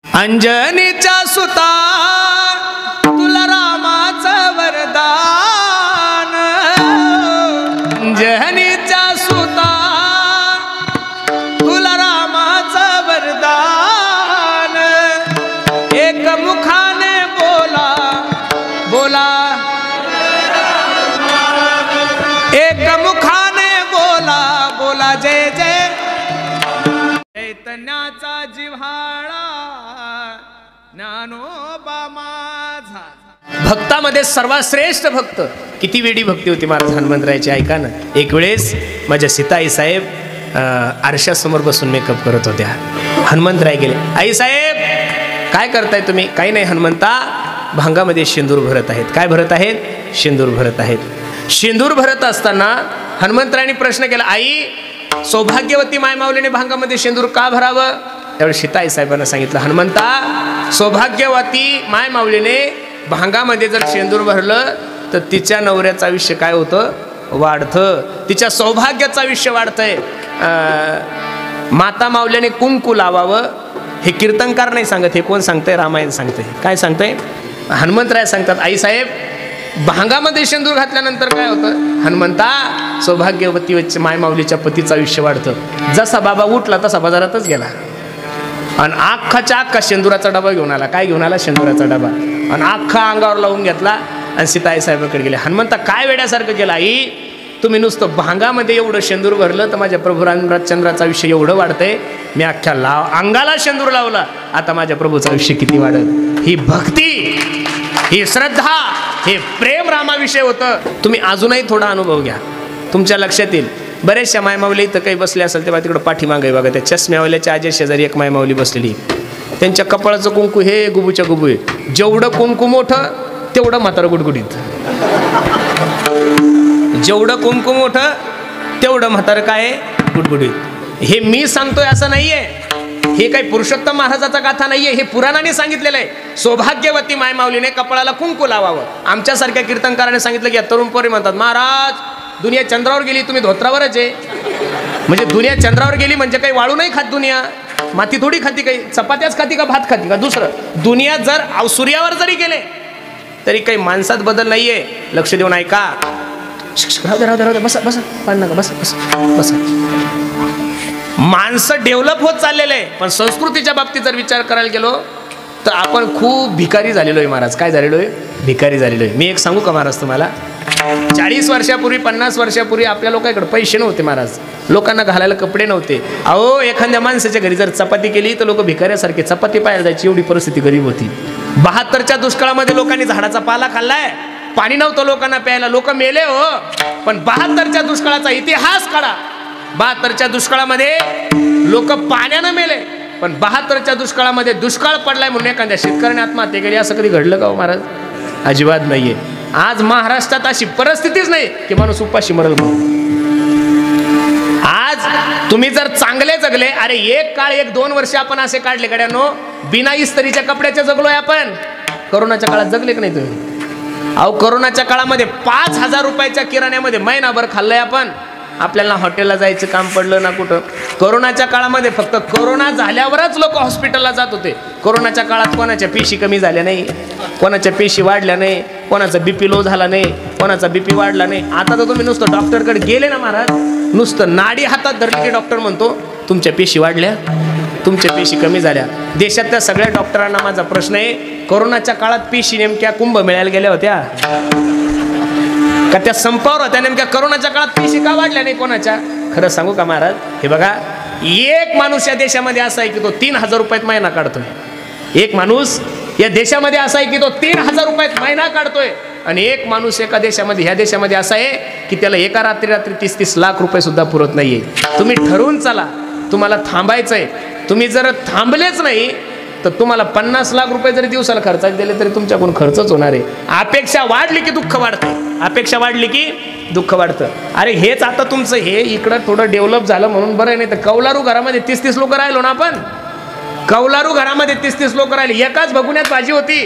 अंजनीच्या सुता तुला रामाचं वरदान, अंजनीच्या सुता तुला रामाचं वरदान, एक मुखाने बोला बोला, एक मुखाने बोला बोला जय जय, चैतन्याचा जिव्हाळा ज्ञानोबा माझा. भक्तामध्ये सर्वात श्रेष्ठ भक्त. किती वेडी भक्ती होती महाराज हनुमंतरायाची, ऐका ना. एक वेळेस माझ्या सीताई साहेब आरशासमोर बसून मेकअप करत होत्या. हनुमंतराय गेले, आई साहेब काय करताय तुम्ही? काही नाही हनुमंता, भांगामध्ये शेंदूर भरत आहेत. काय भरत आहेत? शेंदूर भरत आहेत. शेंदूर भरत असताना हनुमंतरायांनी प्रश्न केला, आई सौभाग्यवती मायमाऊलीने भांगामध्ये शेंदूर का भरावं? त्यावेळी सीताई साहेबांना सांगितलं, हनुमंता सौभाग्यवती मायमाऊलीने भांगामध्ये जर शेंदूर भरलं तर तिच्या नवऱ्याचं आयुष्य काय होतं? वाढतं. तिच्या सौभाग्याचं आयुष्य वाढतंय. माता माऊलीने कुंकू लावावं हे कीर्तनकार नाही सांगत, हे कोण सांगतंय? रामायण सांगतंय. काय सांगतंय? हनुमंतराय सांगतात, आई साहेब भांगामध्ये शेंदूर घातल्यानंतर काय होतं? हनुमंता सौभाग्यवती मायमाऊलीच्या पतीचं आयुष्य वाढतं. जसा बाबा उठला तसा बाजारातच गेला आणि अख्खाच्या अख्खा शेंदुराचा डबा घेऊन आला. काय घेऊन आला? शेंदुराचा डबा. आणि अख्खा अंगावर लावून घेतला आणि सीताई साहेबाकडे गेले. हनुमंता काय वेड्यासारखं केलं? आई तुम्ही नुसतं भांगामध्ये एवढं शेंदूर भरलं तर माझ्या प्रभू रामचंद्राचं आयुष्य एवढं वाढतंय, मी अख्ख्या अंगाला शेंदूर लावला, आता माझ्या प्रभूचं आयुष्य किती वाढत. ही भक्ती, ही श्रद्धा, हे प्रेम रामाविषयी होतं. तुम्ही अजूनही थोडा अनुभव घ्या, तुमच्या लक्षात येईल. बरेचशा मायमाऊली इथं काही बसले असेल तेव्हा तिकडं पाठीमागे बघा, त्या चष्म्यावाल्याच्या आजी शेजारी एक मायमाऊली बसलेली. त्यांच्या कपाळाचं कुंकू हे गुबूच्या गुबू आहे. जेवढं कुंकू मोठं तेवढं म्हातारं गुडगुडीत. जेवढं कुंकू मोठं तेवढं म्हातारं काय गुडगुडीत. हे मी सांगतोय असं नाहीये, हे काही पुरुषोत्तम महाराजाचा गाथा नाहीये, हे पुराणाने सांगितलेलं आहे. सौभाग्यवती मायमाऊलीने कपाळाला कुंकू लावावं. आमच्यासारख्या कीर्तनकाराने सांगितलं की तरुण पोरी म्हणतात, महाराज दुनिया चंद्रावर गेली, तुम्ही धोत्रावरच आहे. म्हणजे दुनिया चंद्रावर गेली म्हणजे काही वाळू नाही खात दुनिया, माती थोडी खाती, काही चपात्याच खाती का भात खाती का दुसरं? दुनिया जर सूर्यावर जरी गेले तरी काही माणसात बदल नाहीये. लक्ष देऊन ऐका. राहू दे बसा बसा, पान नका, बसा बसा बसा. माणसं डेव्हलप होत चाललेलं आहे, पण संस्कृतीच्या बाबतीत जर विचार करायला गेलो तर आपण खूप भिकारी झालेलो आहे महाराज. काय झालेलो आहे? भिकारी झालेलो आहे. मी एक सांगू का महाराज तुम्हाला, 40 वर्षापूर्वी 50 वर्षापूर्वी आपल्या लोकांकडे पैसे नव्हते महाराज, लोकांना घालायला कपडे नव्हते. अहो एखाद्या माणसाच्या घरी जर चपाती केली तर लोक भिकाऱ्यासारखे चपाती पाहायला जायची, एवढी परिस्थिती गरीब होती. 72च्या दुष्काळामध्ये लोकांनी झाडाचा पाला खाल्लाय, पाणी नव्हतं लोकांना प्यायला, लोक मेले हो. पण 72च्या दुष्काळाचा इतिहास काढा. 72च्या दुष्काळामध्ये लोक पाण्यानं मेले, पण 72च्या दुष्काळामध्ये दुष्काळ पडलाय म्हणून एखाद्या शेतकऱ्याने आत्महत्या केली, असं कधी घडलं का हो महाराज? अजिबात नाहीये. आज महाराष्ट्रात अशी परिस्थितीच नाही की माणूस उपाशी मरल म्हणून. आज तुम्ही जर चांगले जगले, अरे एक काळ 1-2 वर्ष आपण असे काढले गड्यानो, बिना इस्त्रीच्या कपड्याचे जगलोय आपण. करोनाच्या काळात जगले की नाही तुम्ही? अहो करोनाच्या काळामध्ये 5,000 रुपयाच्या किराण्यामध्ये महिनाभर खाल्लंय आपण. आपल्याला हॉटेलला जायचं काम पडलं ना कुठं. करोनाच्या काळामध्ये फक्त करोना झाल्यावरच लोक हॉस्पिटलला जात होते. करोनाच्या काळात कोणाच्या पेशी कमी झाल्या नाही, कोणाच्या पेशी वाढल्या नाही, कोणाचा बीपी लो झाला नाही, कोणाचा बीपी वाढला नाही. आता तर तुम्ही नुसतं डॉक्टरकडे गेले ना महाराज, नुसतं नाडी हातात धरली की डॉक्टर म्हणतो तुमच्या पेशी वाढल्या, तुमच्या पेशी कमी झाल्या. देशातल्या सगळ्या डॉक्टरांना माझा प्रश्न आहे, करोनाच्या काळात पेशी नेमक्या कुंभमेळ्याला गेल्या होत्या का त्या संपावर होत्या? नेमक्या करोनाच्या काळात पेशी का वाढल्या नाही कोणाच्या? खरं सांगू का महाराज, हे बघा, एक माणूस या देशामध्ये असा आहे की तो 3,000 रुपयात महिना काढतोय. एक माणूस या देशामध्ये असा आहे की तो 3,000 रुपयात महिना काढतोय. आणि एक माणूस एका देशामध्ये, ह्या देशामध्ये असा आहे की त्याला एका रात्री 30-30 लाख रुपये सुद्धा पुरत नाहीये. तुम्ही ठरवून चला, तुम्हाला थांबायचंय. तुम्ही जर थांबलेच नाही तर तुम्हाला 50 लाख रुपये जरी दिवसाला खर्चायला दिले तरी तुमच्याकडून खर्चच होणार आहे. अपेक्षा वाढली की दुःख वाढतं, अपेक्षा वाढली की दुःख वाढतं. अरे हेच आता तुमचं हे इकडं थोडं डेव्हलप झालं म्हणून बरं, नाही तर कौलारू घरामध्ये 30-30 लोक राहिलो ना आपण. कौलारू घरामध्ये 30-30 लोक राहिले, एकाच भगुण्यात भाजी होती,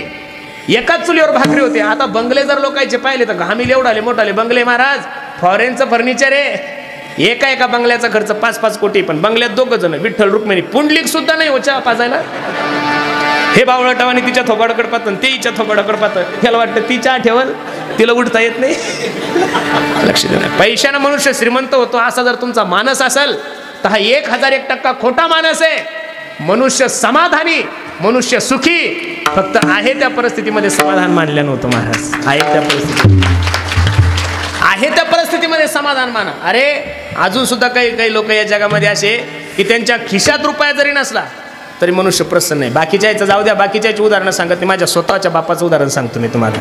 एकाच चुलीवर भाकरी होती. आता बंगले जर लोकांचे पाहिले तर घामील एवढाले मोठाले बंगले महाराज, फॉरेनचं फर्निचर आहे. एका बंगल्याचा खर्च 5-5 कोटी, पण बंगल्यात 2 जण, विठ्ठल रुक्मिणी, पुंडलिक सुद्धा नाही हो चहा पाजायला. हे बावळटावाने तिच्या थोबाडाकडे पाहतं, ते हिच्या थोबाडाकडे पाहतं. त्याला वाटतं ती चहा ठेवल, तिला उठता येत नाही. लक्ष द्या. पैशानं मनुष्य श्रीमंत होतो असा जर तुमचा मानस असेल तर हा 1001% खोटा मानस आहे. मनुष्य समाधानी, मनुष्य सुखी फक्त आहे त्या परिस्थितीमध्ये समाधान मानलं नव्हतं महाराज. आहे त्या परिस्थितीत, आहे त्या परिस्थितीमध्ये समाधान माना. अरे अजून सुद्धा काही लोक या जगामध्ये असे की त्यांच्या खिशात रुपया जरी नसला तरी मनुष्य प्रसन्न आहे. बाकीच्या याचं जाऊ द्या, बाकीच्या याची उदाहरणं सांगत नाही, माझ्या स्वतःच्या बापाचं उदाहरण सांगतो मी तुम्हाला.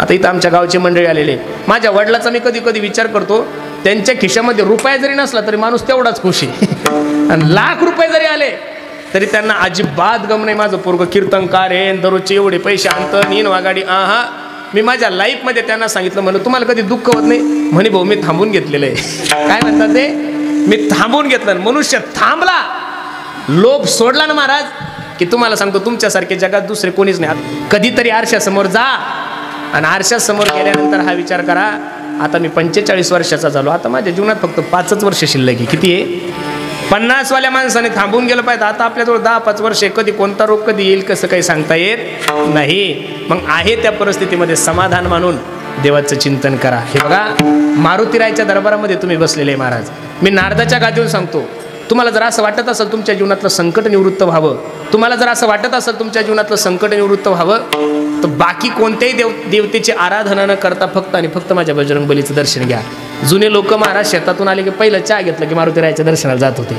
आता इथं आमच्या गावची मंडळी आलेले, माझ्या वडिलाचा मी कधी कधी विचार करतो, त्यांच्या खिशामध्ये रुपया जरी नसला तरी माणूस तेवढाच खुशी. आणि लाख रुपये जरी आले तरी त्यांना अजिबात गम नाही. माझं पोरगं कीर्तनकार आहे, दररोजचे एवढे पैसे आणतं, नीन वागाडी. मी माझ्या लाईफमध्ये त्यांना सांगितलं, म्हणलं तुम्हाला कधी दुःख होत नाही? म्हणे भाऊ मी थांबून घेतलेलं आहे. काय म्हणतात ते? मी थांबून घेतलं. मनुष्य थांबला, लोभ सोडला ना महाराज, की तुम्हाला सांगतो तुमच्यासारखे जगात दुसरे कोणीच नाही. कधीतरी आरशासमोर जा आणि आरशासमोर गेल्यानंतर हा विचार करा, आता मी 45 वर्षाचा झालो, आता माझ्या जीवनात फक्त 5 वर्ष शिल्लक आहे. किती आहे? 50वाल्या माणसाने थांबून गेलं पाहिजे. आता आपल्याजवळ 10-5 वर्ष, कधी कोणता रोग कधी येईल कसं काही सांगता येत नाही. मग आहे त्या परिस्थितीमध्ये समाधान मानून देवाचं चिंतन करा. हे बघा, मारुतीरायच्या दरबारामध्ये तुम्ही बसलेले महाराज. मी नारदाच्या गादीवर सांगतो, तुम्हाला जर असं वाटत असेल तुमच्या जीवनातलं संकट निवृत्त व्हावं, तुम्हाला जर असं वाटत असेल तुमच्या जीवनातलं संकट निवृत्त व्हावं, तर बाकी कोणत्याही देवतेची आराधना न करता फक्त आणि फक्त माझ्या बजरंग बलीचं दर्शन घ्या. जुने लोक महाराज शेतातून आले की पहिलं चहा घेतलं की मारुतीरायाच्या दर्शनाला जात होते.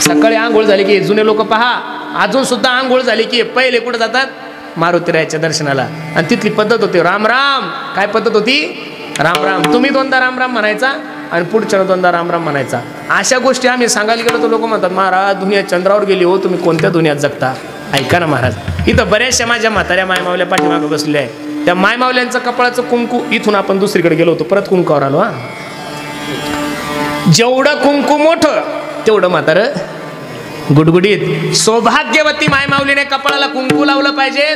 सकाळी आंघोळ झाली की जुने लोक पहा, अजून सुद्धा आंघोळ झाली की पहिले कुठं जातात? मारुतीरायाच्या दर्शनाला. आणि तिथली पद्धत होती राम राम. काय पद्धत होती? राम राम. तुम्ही 2दा राम राम म्हणायचा आणि पुढच्या 2दा राम राम म्हणायचा. अशा गोष्टी आम्ही सांगायला गेलो तर लोक म्हणतात, महाराज दुनिया चंद्रावर गेली हो, तुम्ही कोणत्या दुनियात जगता? ऐका ना महाराज, इथं बऱ्याचशा माझ्या म्हाताऱ्या मायमावल्या पाठीमागं बसलेल्या आहे. त्या मायमावल्यांचं कपाळाचं कुंकू, इथून आपण दुसरीकडे गेलो होतो, परत कुंकावर आलो. जेवढं कुंकू मोठं तेवढं म्हातारं गुडगुडीत. सौभाग्यवती मायमावलीने कपाळाला कुंकू लावलं पाहिजे.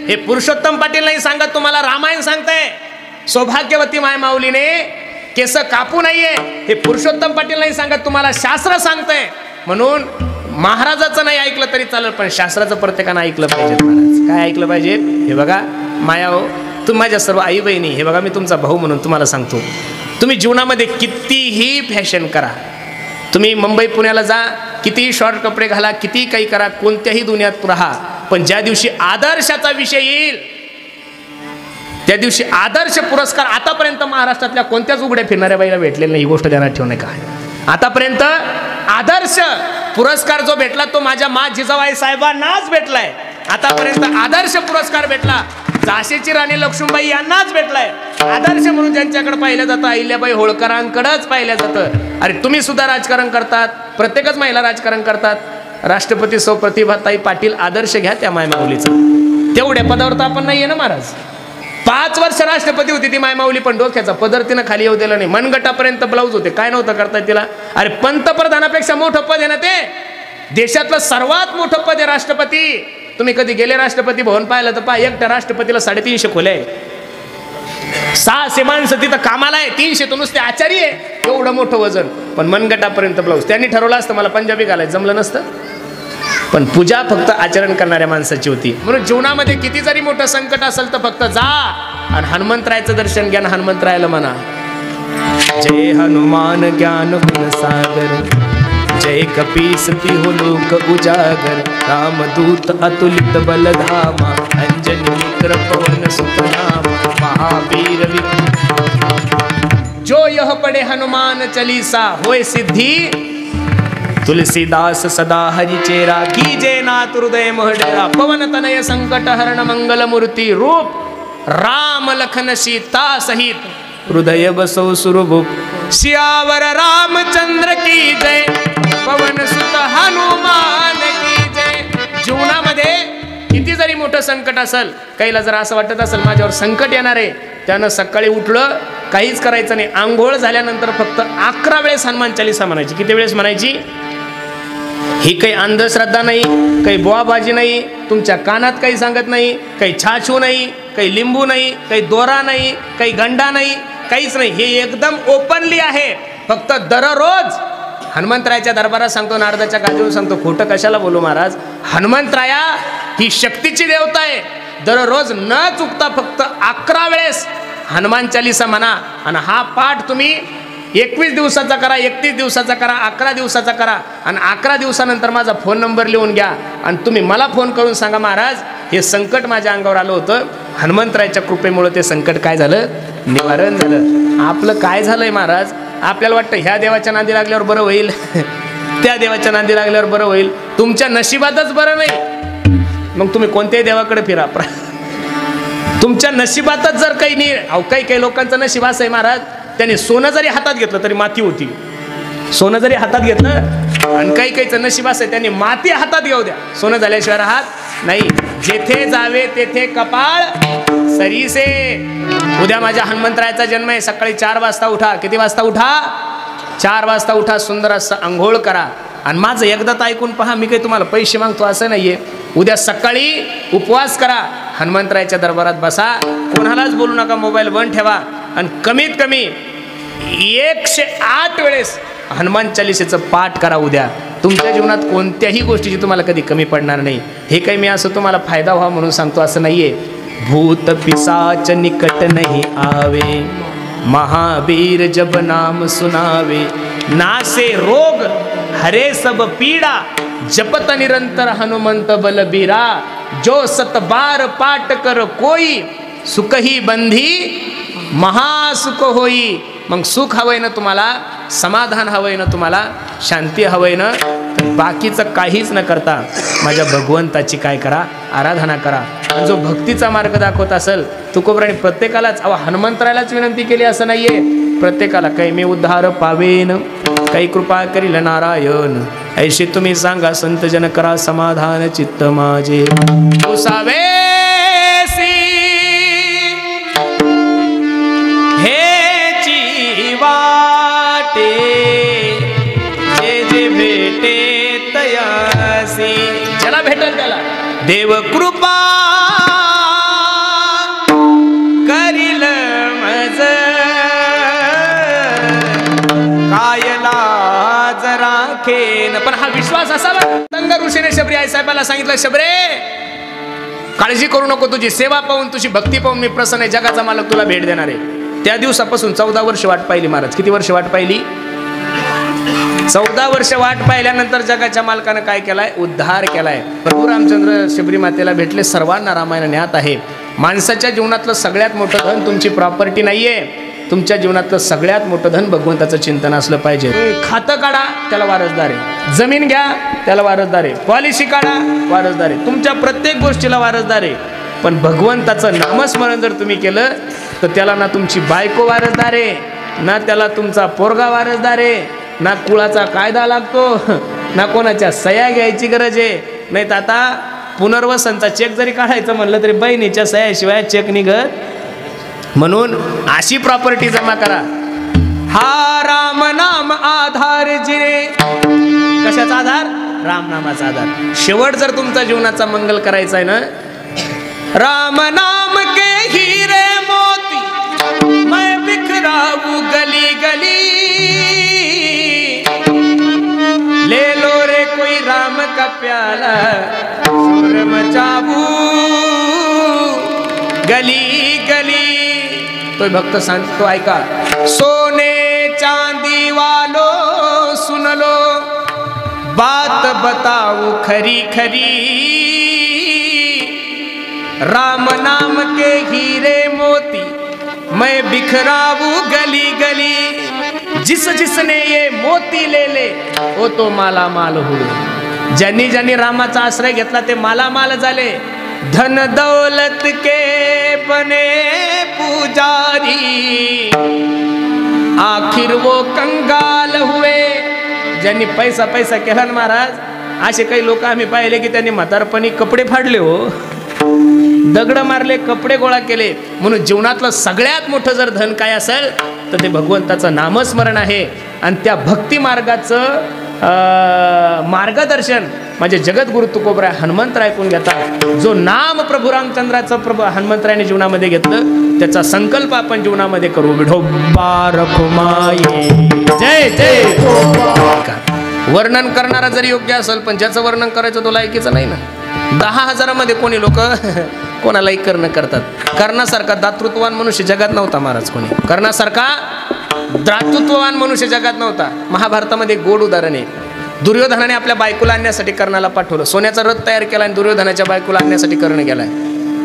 हे पुरुषोत्तम पाटील नाही सांगत, तुम्हाला रामायण सांगताय. सौभाग्यवती मायमावलीने केस कापू नाहीये, हे पुरुषोत्तम पाटील नाही सांगत, तुम्हाला शास्त्र सांगतंय. म्हणून महाराजाचं नाही ऐकलं तरी चालेल, पण शास्त्राचं प्रत्येकानं ऐकलं पाहिजे. महाराज काय ऐकलं पाहिजे? हे बघा माया हो, तुम्ही माझ्या सर्व आई बहिणी, हे बघा मी तुमचा भाऊ म्हणून तुम्हाला सांगतो, तुम्ही जीवनामध्ये कितीही फॅशन करा, तुम्ही मुंबई पुण्याला जा, कितीही शॉर्ट कपडे घाला, किती काही करा, कोणत्याही दुनियात राहा, पण ज्या दिवशी आदर्शाचा विषय येईल त्या दिवशी आदर्श पुरस्कार आतापर्यंत महाराष्ट्रातल्या कोणत्याच उघड्या फिरणाऱ्या बाईला भेटलेला नाही. ही गोष्ट ध्यानात ठेवणे का? आतापर्यंत आदर्श पुरस्कार जो भेटला तो माझ्या मा जिजाबाई साहेबांनाच भेटलाय. आतापर्यंत आदर्श पुरस्कार भेटला झाशीची राणी लक्ष्मीबाई यांनाच भेटलाय. आदर्श म्हणून ज्यांच्याकडे पाहिलं जातं अहिल्याबाई होळकरांकडेच पाहिलं जातं. अरे तुम्ही सुद्धा राजकारण करतात, प्रत्येकच महिला राजकारण करतात. राष्ट्रपती सौ प्रतिभाताई पाटील आदर्श घ्या त्या मायमाऊलीचा. तेवढ्या पदावर तर आपण नाहीये ना महाराज. 5 वर्ष राष्ट्रपती होती ती मायमाऊली, पण डोक्याचा पदर तिनं खाली येऊ दिला नाही. मनगटापर्यंत ब्लाऊज होते, काय नव्हतं करता तिला. अरे पंतप्रधानापेक्षा मोठं पद आहे ना ते, देशातलं सर्वात मोठं पद आहे राष्ट्रपती. तुम्ही कधी गेले राष्ट्रपती भवन पाहिलं तर पहा, एकट्या राष्ट्रपतीला 350 खोल्या आहे, 600 माणसं तिथं कामाला आहे, 300 तो नुसते आचारी आहे. एवढं मोठं वजन, पण मनगटापर्यंत ब्लाऊज. त्यांनी ठरवलं असतं मला पंजाबी घालायचं, जमलं नसतं. पण पूजा फक्त आचरण करणाऱ्या माणसाची होती. म्हणून जीवनामध्ये किती जरी मोठं संकट असेल तर फक्त जा आणि हनुमंतरायाचं दर्शन घ्या. हनुमंतरायाला म्हणा, जय हनुमान ज्ञान गुण सागर, जय कपीसती हो लोक उजागर, रामदूत अतुलित बलधामा, अंजनी मित्र पवन सुत नाम, महावीर जो यह पढ़े हनुमान चालीसा होय सिद्धि, तुलसीदास सदा हरि चेरा, कीजे नाथ हृदय महडेरा, पवन तनय संकट हरण मंगल मूर्ति रूप, राम लखन सीता सहित हृदय बसो सुरभूप, सियावर रामचंद्र की जय, पवन सुत हनुमान की जय. जीवनामध्ये किती जरी मोठं संकट असेल, काहीला जर असं वाटत असेल माझ्यावर संकट येणार आहे, त्यानं सकाळी उठलं काहीच करायचं नाही, आंघोळ झाल्यानंतर फक्त 11 वेळेस हनुमान चालीसा म्हणायची. किती वेळेस म्हणायची? ही काही अंधश्रद्धा नाही, काही बुवाबाजी नाही, तुमच्या कानात काही सांगत नाही, काही छाछू नाही, काही लिंबू नाही, काही दोरा नाही, काही गंडा नाही, काहीच नाही. हे एकदम ओपनली आहे. फक्त दररोज हनुमंतरायाच्या दरबारात सांगतो, नारदाच्या गादीवर सांगतो, खोटं कशाला बोलू महाराज. हनुमंतराया ही शक्तीची देवता आहे. दररोज न चुकता फक्त 11 वेळेस हनुमान चालीसा म्हणा आणि हा पाठ तुम्ही 21 दिवसाचा करा, 31 दिवसाचा करा, 11 दिवसाचा करा आणि 11 दिवसानंतर माझा फोन नंबर लिहून घ्या आणि तुम्ही मला फोन करून सांगा, महाराज हे संकट माझ्या अंगावर आलं होतं, हनुमंतरायाच्या कृपेमुळे ते संकट काय झालं, निवारण झालं. आपलं काय झालंय महाराज, आपल्याला वाटतं ह्या देवाच्या नांदी लागल्यावर बरं होईल, त्या देवाच्या नांदी लागल्यावर बरं होईल. तुमच्या नशिबातच बरं नाही, मग तुम्ही कोणत्याही देवाकडे फिरा. तुमच्या नशिबातच जर काही नाही. अहो काही लोकांचं नशीब असं आहे महाराज, त्याने सोनं जरी हातात घेतलं तरी माती होती. सोनं जरी हातात घेतलं आणि काहीचं नशीब असं आहे, त्यांनी माती हातात घेऊ द्या, सोनं झाल्याशिवाय राहत नाही. जेथे जावे तेथे कपाळ सरीसे. उद्या माझ्या हनुमंतरायाचा जन्म आहे. सकाळी 4 वाजता उठा. किती वाजता उठा? 4 वाजता उठा. सुंदर असं आंघोळ करा आणि माझं एकदा तर ऐकून पहा, मी काही तुम्हाला पैसे मागतो असं नाहीये. उद्या सकाळी उपवास करा, हनुमंतरायाच्या दरबारात बसा, कोणालाच बोलू नका, मोबाईल बंद ठेवा आणि कमीत कमी 108 वेळेस हनुमान चालीसेचं पाठ करा. उद्या तुमच्या जीवनात कोणत्याही गोष्टीची तुम्हाला कधी कमी पडणार नाही. हे काही मी असं तुम्हाला फायदा व्हावा म्हणून सांगतो असं नाहीये. भूत पिशाच निकट नहीं आवे, महावीर जब नाम सुनावे, नासे रोग हरे सब पीड़ा, जपत निरंतर हनुमंत बलबीरा, जो 7 बार पाठ कर कोई, सुख ही बंधी महासुख होई. मग सुख हवंय ना तुम्हाला, समाधान हवंय ना तुम्हाला, शांती हवंय ना, तर बाकीचं काहीच न करता माझ्या भगवंताची काय करा, आराधना करा. जो भक्तीचा मार्ग दाखवत असेल, तुकोबराने प्रत्येकालाच, हनुमंतरायालाच विनंती केली असं नाहीये, प्रत्येकाला काही मी उद्धार पावेन, काही कृपा करील नारायण, ऐशी तुम्ही सांगा संतजन करा समाधान चित्त माझे. उसावेसी हेची वाटे, जे जे भेटे तयासी. ज्याला भेटेल त्याला देव कृपा करील मज, कायला जरा खेन. पण हा विश्वास असावा. तंग ऋषीने शबरी आई साहेबाला सांगितलं, शबरे काळजी करू नको, तुझी सेवा पाहून, तुझी भक्ती पाहून मी प्रसन्न आहे, जगाचा मालक तुला भेट देणार आहे. त्या दिवसापासून 14 वर्ष वाट पाहिली महाराज. किती वर्ष वाट पाहिली? 14 वर्ष वाट पाहिल्यानंतर जगाच्या मालकानं काय केलाय? उद्धार केलाय. प्रभू रामचंद्र शबरी मातेला भेटले. सर्वांना रामायण ज्ञात आहे. माणसाच्या जीवनातलं सगळ्यात मोठं धन तुमची प्रॉपर्टी नाहीये, तुमच्या जीवनातलं सगळ्यात मोठं धन भगवंताचं चिंतन असलं पाहिजे. खातं काढा, त्याला वारसदार आहे. जमीन घ्या, त्याला वारसदार आहे. पॉलिसी काढा, वारसदार आहे. तुमच्या प्रत्येक गोष्टीला वारसदार आहे. पण भगवंताचं नामस्मरण जर तुम्ही केलं तर त्याला ना तुमची बायको वारसदार आहे, ना त्याला तुमचा पोरगा वारसदार आहे, ना कुळाचा कायदा लागतो, ना कोणाच्या सह्या घ्यायची गरज आहे. नाही तर आता पुनर्वसनचा चेक जरी काढायचं म्हणलं तरी बहिणीच्या सह्याशिवाय चेक निघत. म्हणून अशी प्रॉपर्टी जमा करा. हा राम नाम आधार जिरे. कशाचा आधार? राम नामाचा आधार. शेवट जर तुमचा जीवनाचा मंगल करायचा आहे ना, राम नाम के हीरे मोती मैं बिखराऊ गली गली, ले लो रे कोई राम का प्याला, शोर मचाबू गली गली. तो भक्त सांगतो, ऐका, सोने चांदी वालो सुन लो, बात बताओ खरी खरी, राम नाम के हीरे मोती मैं बिखराऊ गली गली. जिस जिसने ये मोती ले ले वो तो माला माल हुए. ज्यांनी ज्यांनी रामाचा आश्रय घेतला ते मालामाल झाले. धन दौलत के बने पुजारी, आखिर वो कंगाल हुए. ज्यांनी पैसा पैसा केला ना महाराज, असे काही लोक आम्ही पाहिले की त्यांनी म्हातारपणी कपडे फाडले, हो, दगड मारले, कपडे गोळा केले. म्हणून जीवनातलं सगळ्यात मोठं जर धन काय असेल तर ते भगवंताचं नामस्मरण आहे. आणि त्या भक्ती मार्गाचं मार्गदर्शन माझे जगद्गुरु तुकोबराय हनुमंतराय ऐकून घेतात. जो नाम प्रभू रामचंद्राचं प्रभू हनुमंतरायाने जीवनामध्ये घेतलं त्याचा संकल्प आपण जीवनामध्ये करू. विठोबा रखुमाई जय जय. वर्णन करणारा जरी योग्य असेल पण ज्याचं वर्णन करायचं तो लायकीचं नाही ना. 10,000 मध्ये कोणी लोक कोणालाही करणं करतात. कर्णासारखा दातृत्ववान मनुष्य जगात नव्हता महाराज. कोणी कर्णासारखा दातृत्ववान मनुष्य जगात नव्हता. महाभारतामध्ये गोड उदाहरण आहे. दुर्योधनाने आपल्या बायकोला आणण्यासाठी कर्णाला पाठवलं. सोन्याचा रथ तयार केला आणि दुर्योधनाच्या बायकोला आणण्यासाठी कर्ण गेलाय.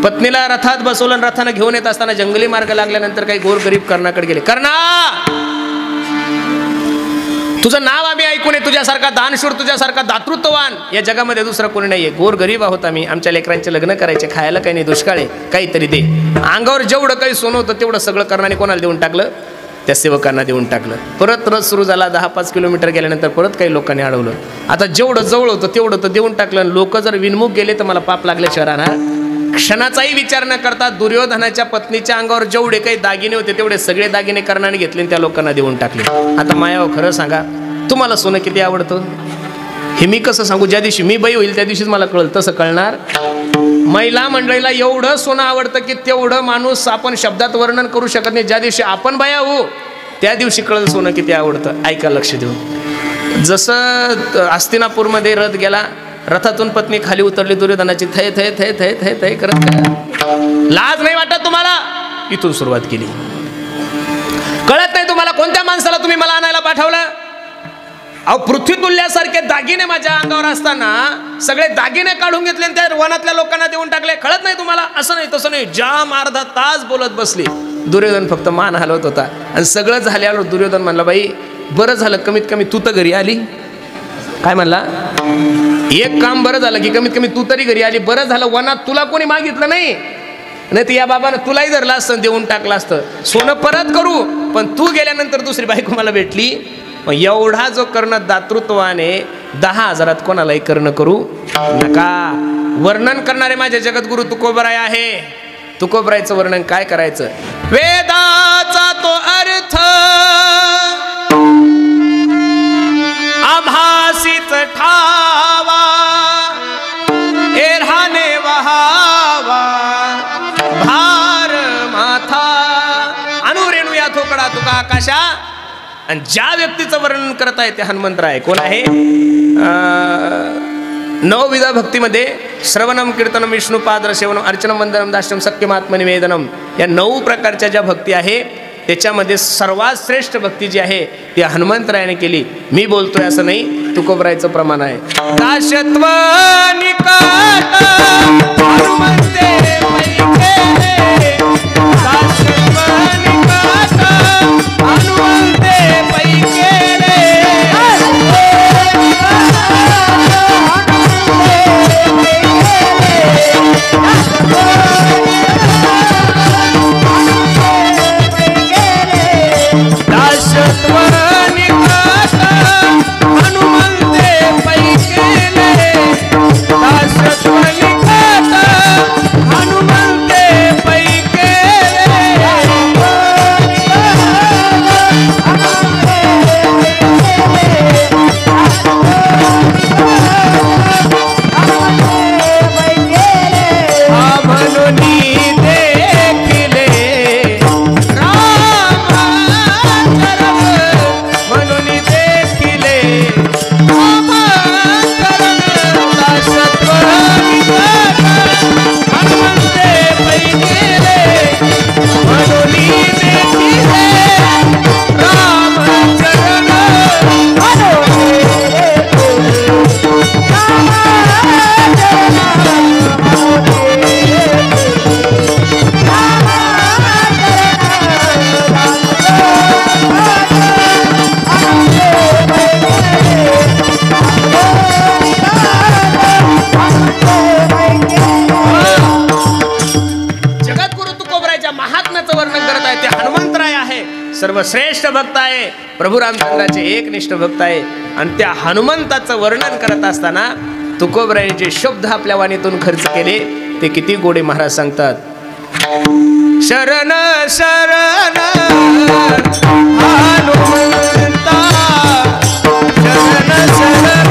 पत्नीला रथात बसवलं. रथानं घेऊन येत असताना जंगली मार्ग लागल्यानंतर काही गोरगरीब कर्णाकडे गेले. कर्णा, तुझं नाव आम्ही ऐकून आहे, तुझ्यासारखा दानशूर, तुझ्यासारखा दातृत्ववान या जगामध्ये दुसरा कोणी नाहीये. गोर गरीब आहोत आम्ही. आमच्या लेकरांचे लग्न करायचे, खायला काही नाही, दुष्काळ आहे, काहीतरी दे. अंगावर जेवढं काही सोनं होतं तेवढं सगळं कर्णाने कोणाला देऊन टाकलं? त्या सेवकांना देऊन टाकलं. परत रथ सुरू झाला. 10-5 किलोमीटर गेल्यानंतर परत काही लोकांनी अडवलं. आता जेवढं जवळ होतं तेवढं तर देऊन टाकलं. लोक जर विनमुख गेले तर मला पाप लागल्याशिवाय राहणार. क्षणाचाही विचार न करता दुर्योधनाच्या पत्नीच्या अंगावर जेवढे काही दागिने होते तेवढे सगळे दागिने कर्णाने घेतले आणि त्या लोकांना देऊन टाकले. आता मायाव खरं सांगा, तुम्हाला सोनं किती आवडतं हे मी कसं सांगू? ज्या दिवशी मी बाई होईल त्या दिवशीच मला कळलं. तसं कळणार? महिला मंडळीला एवढं सोनं आवडतं की तेवढं माणूस आपण शब्दात वर्णन करू शकत नाही. ज्या दिवशी आपण बाया होऊ त्या दिवशी कळलं सोनं किती आवडतं. ऐका लक्ष देऊन. जसं हस्तिनापूरमध्ये रथ गेला, रथातून पत्नी खाली उतरली दुर्योधनाची. थय थय थय थय थय थय करत लाज नाही वाटत तुम्हाला? इथून सुरुवात केली. कळत नाही तुम्हाला कोणत्या माणसाला तुम्ही मला आणायला पाठवलं? अहो, पृथ्वी तुल्ल्यासारखे दागिने माझ्या अंगावर असताना सगळे दागिने काढून घेतले आणि त्या वनातल्या लोकांना देऊन टाकले. कळत नाही तुम्हाला? असं नाही तसं नाही. जाम अर्धा तास बोलत बसली. दुर्योधन फक्त मान हलवत होता. आणि सगळं झाल्यावर दुर्योधन म्हणला, बाई बरं झालं कमीत कमी तू तर घरी आली. काय म्हणला? एक काम बरं झालं की कमीत कमी तू तरी घरी आली. बरं झालं वनात तुला कोणी मागितलं नाही, नाही तर या बाबानं तुलाही धरलं असतं, देऊन टाकलं असतं. सोनं परत करू पण तू गेल्यानंतर दुसरी बायको मला भेटली. एवढा जो कर्ण दातृत्वाने 10,000 कोणालाही कर्ण करू नका. वर्णन करणारे माझे जगद्गुरु तुकोबराय आहे. तुकोबरायचं वर्णन काय करायचं? वेदाचा तो अर्थ आम्हासीच ठावा, एरहाने वहावा भार माथा अनुरेणुया थोकडा तुका आकाशा. आणि ज्या व्यक्तीचं वर्णन करत आहे ते हनुमंतराय. कोण आहे? 9 भक्तीमध्ये श्रवणम कीर्तनम विष्णुपाद सेवनम अर्चनम वंदनम दाष्टम सत्यमात्म निवेदनम या 9 प्रकारच्या ज्या भक्ती आहे त्याच्यामध्ये सर्वात श्रेष्ठ भक्ती जी आहे ती हनुमंतरायाने केली. मी बोलतोय असं नाही, तुकोबरायचं प्रमाण आहे. दाशत्व निकट हनुमंते पैकेले, दाशत्व निकट हनुमंते पैकेले. दाशत्व निकट हनुमंते पैकेले, दाशत्व निकट हनुमंते पैकेले. सर्वश्रेष्ठ भक्त आहे, प्रभू रामचंद्राचे एकनिष्ठ भक्त आहे. आणि त्या हनुमंताचं वर्णन करत असताना तुकोबरायांचे शब्द आपल्या वाणीतून खर्च केले ते किती गोडे महाराज सांगतात. शरण शरण हनुमंता, शरण शरण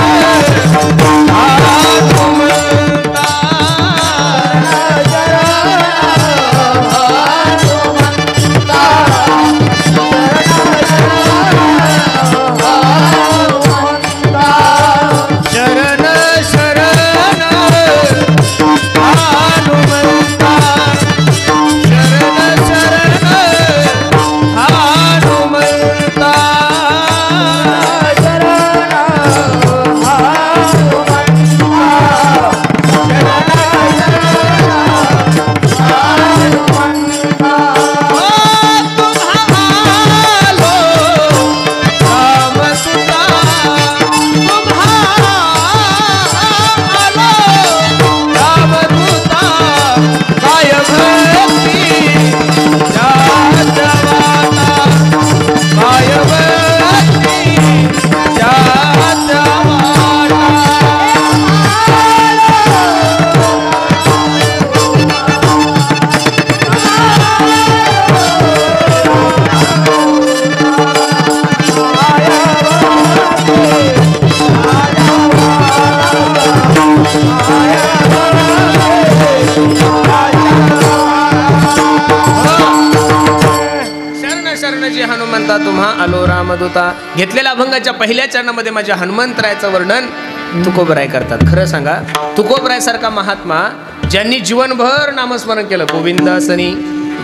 हनुमंता तुम्हा आलो रामदूता. घेतलेल्या अभंगाच्या पहिल्या चरणामध्ये माझ्या हनुमंतरायाचं वर्णन तुकोबराय करतात. खरं सांगा, तुकोबराय सारखा महात्मा ज्यांनी जीवनभर नामस्मरण केलं, गोविंद सनी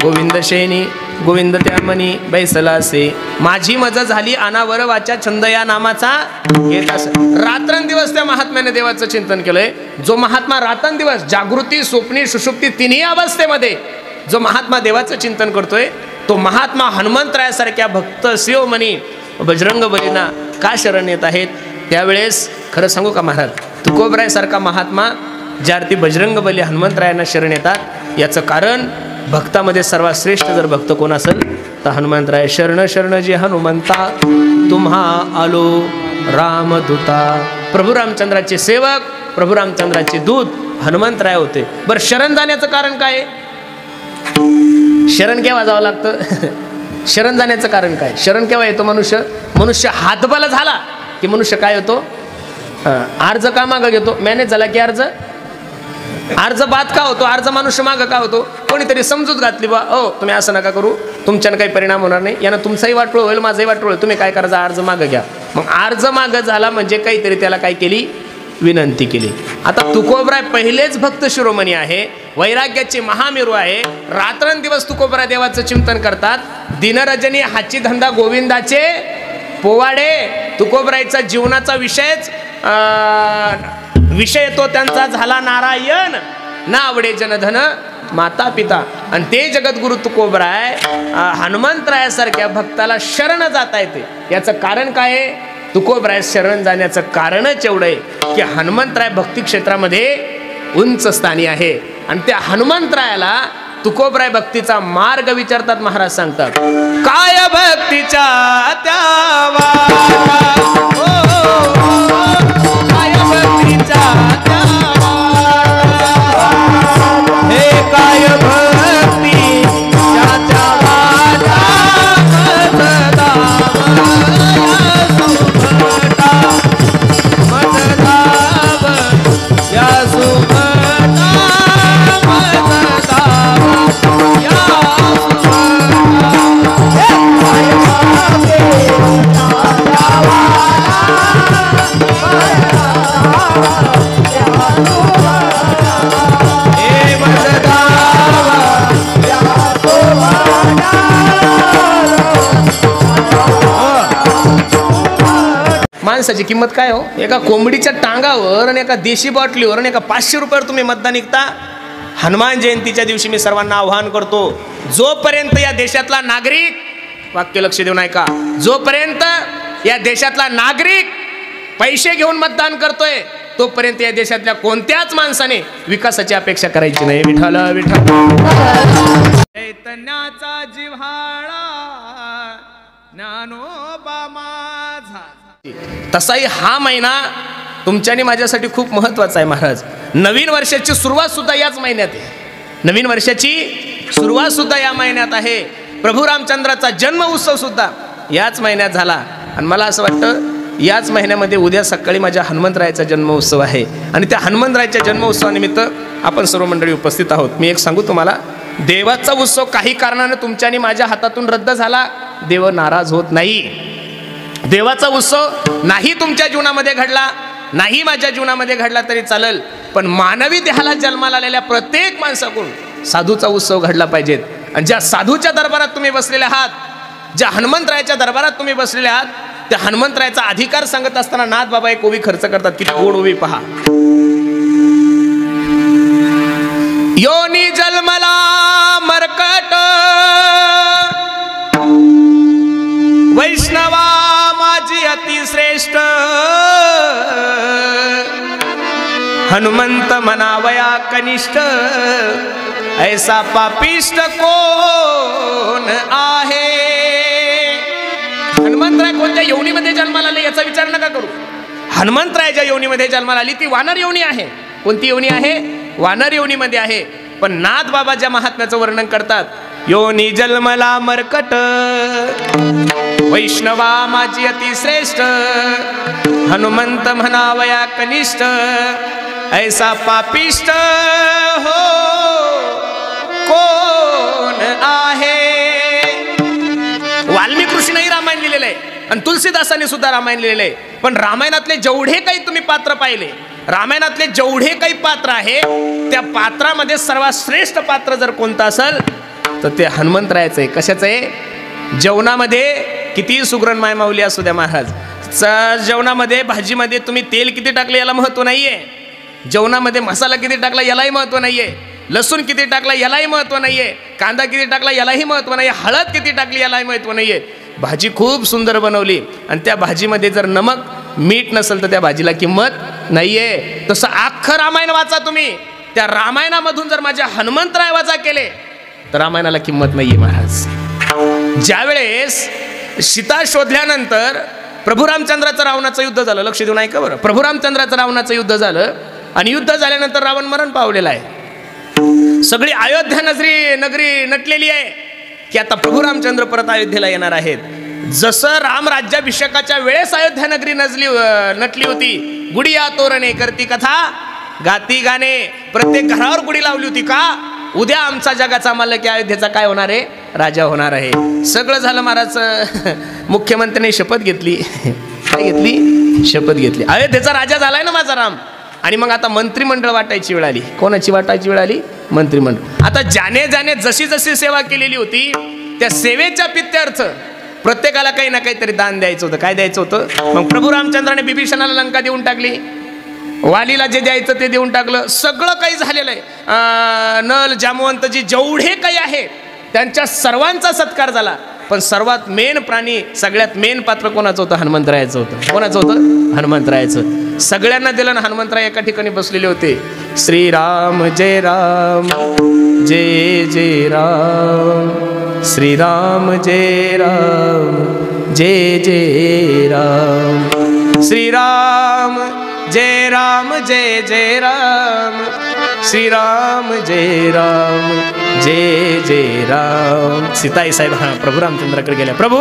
गोविंद शेनी गोविंद त्यामनी बैसलासे, माझी मज झाली अनावर वाचा छंद या नामाचा घेत अस. रात्रंदिवस त्या महात्म्याने देवाचं चिंतन केलंय. जो महात्मा रात्रंदिवस जागृती स्वप्नी सुषुप्ती तिन्ही अवस्थेमध्ये जो महात्मा देवाचं चिंतन करतोय, तो महात्मा हनुमंतरायासारख्या भक्त शिवमणी बजरंग बलींना का शरण येत आहेत. त्यावेळेस खरं सांगू का महाराज, तुकोबराय सारखा महात्मा ज्यार्थी बजरंग बली हनुमंतरायांना शरण येतात, याचं कारण भक्तामध्ये सर्वात श्रेष्ठ जर भक्त कोण असेल तर हनुमंतराय. शरण शरण जे हनुमंता तुम्हा आलो रामदूता. प्रभू रामचंद्राचे सेवक, प्रभू रामचंद्राचे दूत हनुमंतराय होते. बरं, शरण जाण्याचं कारण काय आहे? शरण केव्हा जावं लागतं? शरण जाण्याचं कारण काय? शरण केव्हा येतो मनुष्य हातबल झाला की मनुष्य काय होतो? अर्ज का मागं घेतो? मॅनेज झाला की अर्ज बाद का होतो? अर्ज मनुष्य मागं का होतो? कोणीतरी समजूत घातली बा, ओ तुम्ही असं नका करू, तुमच्यानं काही परिणाम होणार नाही, यानं तुमचाही वाटोळ होईल, माझंही वाटोळ होईल, तुम्ही काय करायचं, अर्ज मागं घ्या. मग अर्ज मागं झाला म्हणजे काहीतरी त्याला काय केली? विनंती केली. आता तुकोबराय पहिलेच भक्त शिरोमणी आहे, वैराग्याचे महामेरू आहे. रात्रंदिवस तुकोबराय देवाचं चिंतन करतात. दिनरजनी हाची धंदा गोविंदाचे पोवाडे. तुकोबरायचा जीवनाचा विषय तो त्यांचा झाला नारायण, ना आवडे जनधन माता पिता. आणि ते जगद्गुरु तुकोबराय हनुमंतरायासारख्या भक्ताला शरण जाता येते. याचं कारण काय आहे? तुकोबराय शरण जाण्याचं कारणच एवढं आहे की हनुमंतराय भक्ती क्षेत्रामध्ये उंच स्थानी आहे. आणि त्या हनुमंतरायाला तुकोबराय भक्तीचा मार्ग विचारतात. महाराज सांगतात, काय भक्तीच्या त्यावा, काय भक्तीच्या त्यावा, हे काय भक्ती त्यावा माणसाची किंमत काय हो? एका कोंबडीच्या टांगावर आणि एका देशी बॉटलीवर आणि एका 500 रुपयावर तुम्ही मतदान निघता. हनुमान जयंतीच्या दिवशी मी सर्वांना आवाहन करतो, जोपर्यंत या देशातला नागरिक, वाक्य लक्ष देऊन ऐका, जोपर्यंत या देशातला नागरिक पैसे घेऊन मतदान करतोय, तोपर्यंत या देशातल्या कोणत्याच माणसाने विकासाची अपेक्षा करायची नाही. विठ्ठल विठ्ठल. चैतन्याचा जिव्हाळा ज्ञानोबा माझा. तसाही हा महिना तुमच्या आणि माझ्यासाठी खूप महत्वाचा आहे महाराज. नवीन वर्षाची सुरुवात सुद्धा याच महिन्यात आहे. नवीन वर्षाची सुरुवात सुद्धा या महिन्यात आहे. प्रभू रामचंद्राचा जन्म उत्सव सुद्धा याच महिन्यात झाला. आणि मला असं वाटतं याच महिन्यामध्ये उद्या सकाळी माझ्या हनुमंतरायाचा जन्म उत्सव आहे. आणि त्या हनुमंतरायाच्या जन्म उत्सवानिमित्त आपण सर्व मंडळी उपस्थित आहोत. मी एक सांगू तुम्हाला, देवाचा उत्सव काही कारणाने तुमच्या आणि माझ्या हातातून रद्द झाला, देव नाराज होत नाही. देवाचा उत्सव नाही तुमच्या जीवनामध्ये घडला, नाही माझ्या जीवनामध्ये घडला तरी चालेल, पण मानवी देहाला जन्माला आलेल्या प्रत्येक माणसाकडून साधूचा उत्सव घडला पाहिजेत. आणि ज्या साधूच्या दरबारात तुम्ही बसलेले आहात, ज्या हनुमंतरायाच्या दरबारात तुम्ही बसलेले आहात, त्या हनुमंतरायाचा अधिकार सांगत असताना नाथ बाबा एक ओवी खर्च करतात. किती गोड ओवी पहा. योनी जन्मला मरकट वैष्णवा माझी अतिश्रेष्ठ, हनुमंत मनावया कनिष्ठ, ऐसा पापिष्ट कोण आहे. हनुमंतराय कोणत्या योनीमध्ये जन्माला आले याचा विचार नका करू. हनुमंतरायाच्या योनीमध्ये जन्माला आली ती वानर योनी आहे. कोणती योनी आहे? वानर योनीमध्ये आहे. पण नाथ बाबा ज्या महात्म्याचं वर्णन करतात, योनी जन्मला मरकट वैष्णवा माझी अतिश्रेष्ठ, हनुमंत म्हणावया कनिष्ठ, ऐसा पापिष्ट हो कोण आहे. वाल्मिक ऋषी नाही आणि तुलसीदासांनी सुद्धा रामायण लिहिलेलं आहे. पण रामायणातले जेवढे काही तुम्ही पात्र पाहिले, रामायणातले जेवढे काही पात्र आहे, त्या पात्रामध्ये सर्वात श्रेष्ठ पात्र जर कोणतं असेल तर ते हनुमंतरायाचं आहे. कशाचं आहे? जेवणामध्ये किती सुगरण माय माऊली असू द्या महाराज, जेवणामध्ये भाजीमध्ये तुम्ही तेल किती टाकले याला महत्व नाहीये, जेवणामध्ये मसाला किती टाकला यालाही महत्व नाहीये, लसूण किती टाकला यालाही महत्व नाहीये, कांदा किती टाकला यालाही महत्व नाहीये, हळद किती टाकली यालाही महत्व नाहीये. भाजी खूप सुंदर बनवली आणि त्या भाजीमध्ये जर नमक मीठ नसेल तर त्या भाजीला किंमत नाहीये. तसं अख्खं रामायण वाचा तुम्ही, त्या रामायणामधून जर माझ्या हनुमंतराय वाचा केले तर रामायणाला किंमत नाहीये महाराज. ज्यावेळेस सीता शोधल्यानंतर प्रभू रामचंद्राचं रावणाचं युद्ध झालं, लक्ष देऊन ऐका बरं. प्रभू रामचंद्राचं रावणाचं युद्ध झालं आणि युद्ध झाल्यानंतर रावण मरण पावलेला आहे. सगळी अयोध्या नगरी नटलेली आहे की आता प्रभू रामचंद्र परत अयोध्येला येणार आहेत. जसं राम राज्याभिषेकाच्या वेळेस अयोध्या नगरी नटली होती, गुडिया तोरणे करती कथा गाती गाणे, प्रत्येक घरावर गुढी लावली होती. का? उद्या आमचा जगाचा मालक अयोध्येचा काय होणार आहे? राजा होणार आहे. सगळं झालं महाराज. मुख्यमंत्र्यांनी शपथ घेतली. काय घेतली? शपथ घेतली. अयोध्येचा राजा झालाय ना माझा राम. आणि मग आता मंत्रिमंडळ वाटायची वेळ आली. कोणाची वाटायची वेळ आली? मंत्रिमंडळ. आता ज्याने ज्याने जशी जशी सेवा केलेली होती त्या सेवेच्या पित्यार्थ प्रत्येकाला काही ना काहीतरी दान द्यायचं होतं. काय द्यायचं होतं? मग प्रभू रामचंद्राने बिभीषणाला लंका देऊन टाकली, वालीला जे द्यायचं ते देऊन टाकलं. सगळं काही झालेलं आहे. नल जामवंत जी जेवढे काही आहे त्यांच्या सर्वांचा सत्कार झाला. पण सर्वात मेन प्राणी, सगळ्यात मेन पात्र कोणाचं होतं? हनुमंतरायाचं होतं. कोणाचं होतं? हनुमंतरायाचं. सगळ्यांना दिलं ना. हनुमंतराय एका ठिकाणी बसलेले होते. श्रीराम जय राम जय जय राम, श्रीराम जय राम जय जय राम, श्रीराम जय राम जय जय राम, श्रीराम जय राम जय जय राम. सीताई साहेब प्रभू रामचंद्राकडे गेल्या. प्रभू,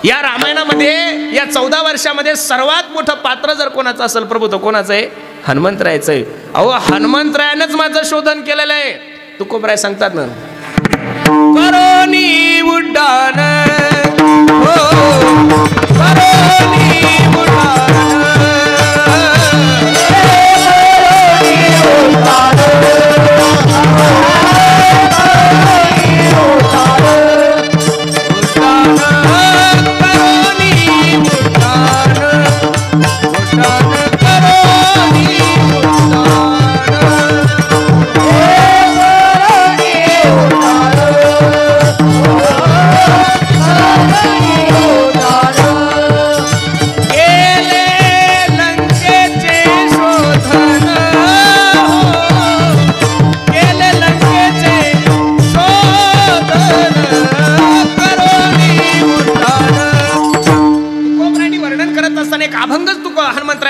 या रामायणामध्ये या 14 वर्षामध्ये सर्वात मोठं पात्र जर कोणाचं असेल प्रभू तर कोणाचं आहे? हनुमंतरायाचं आहे. अहो, हनुमंतरायानंच माझं शोधन केलेलं आहे. तुकोबराय सांगतात ना, करोनी उड्डाण हो, करोनी उड्डाण,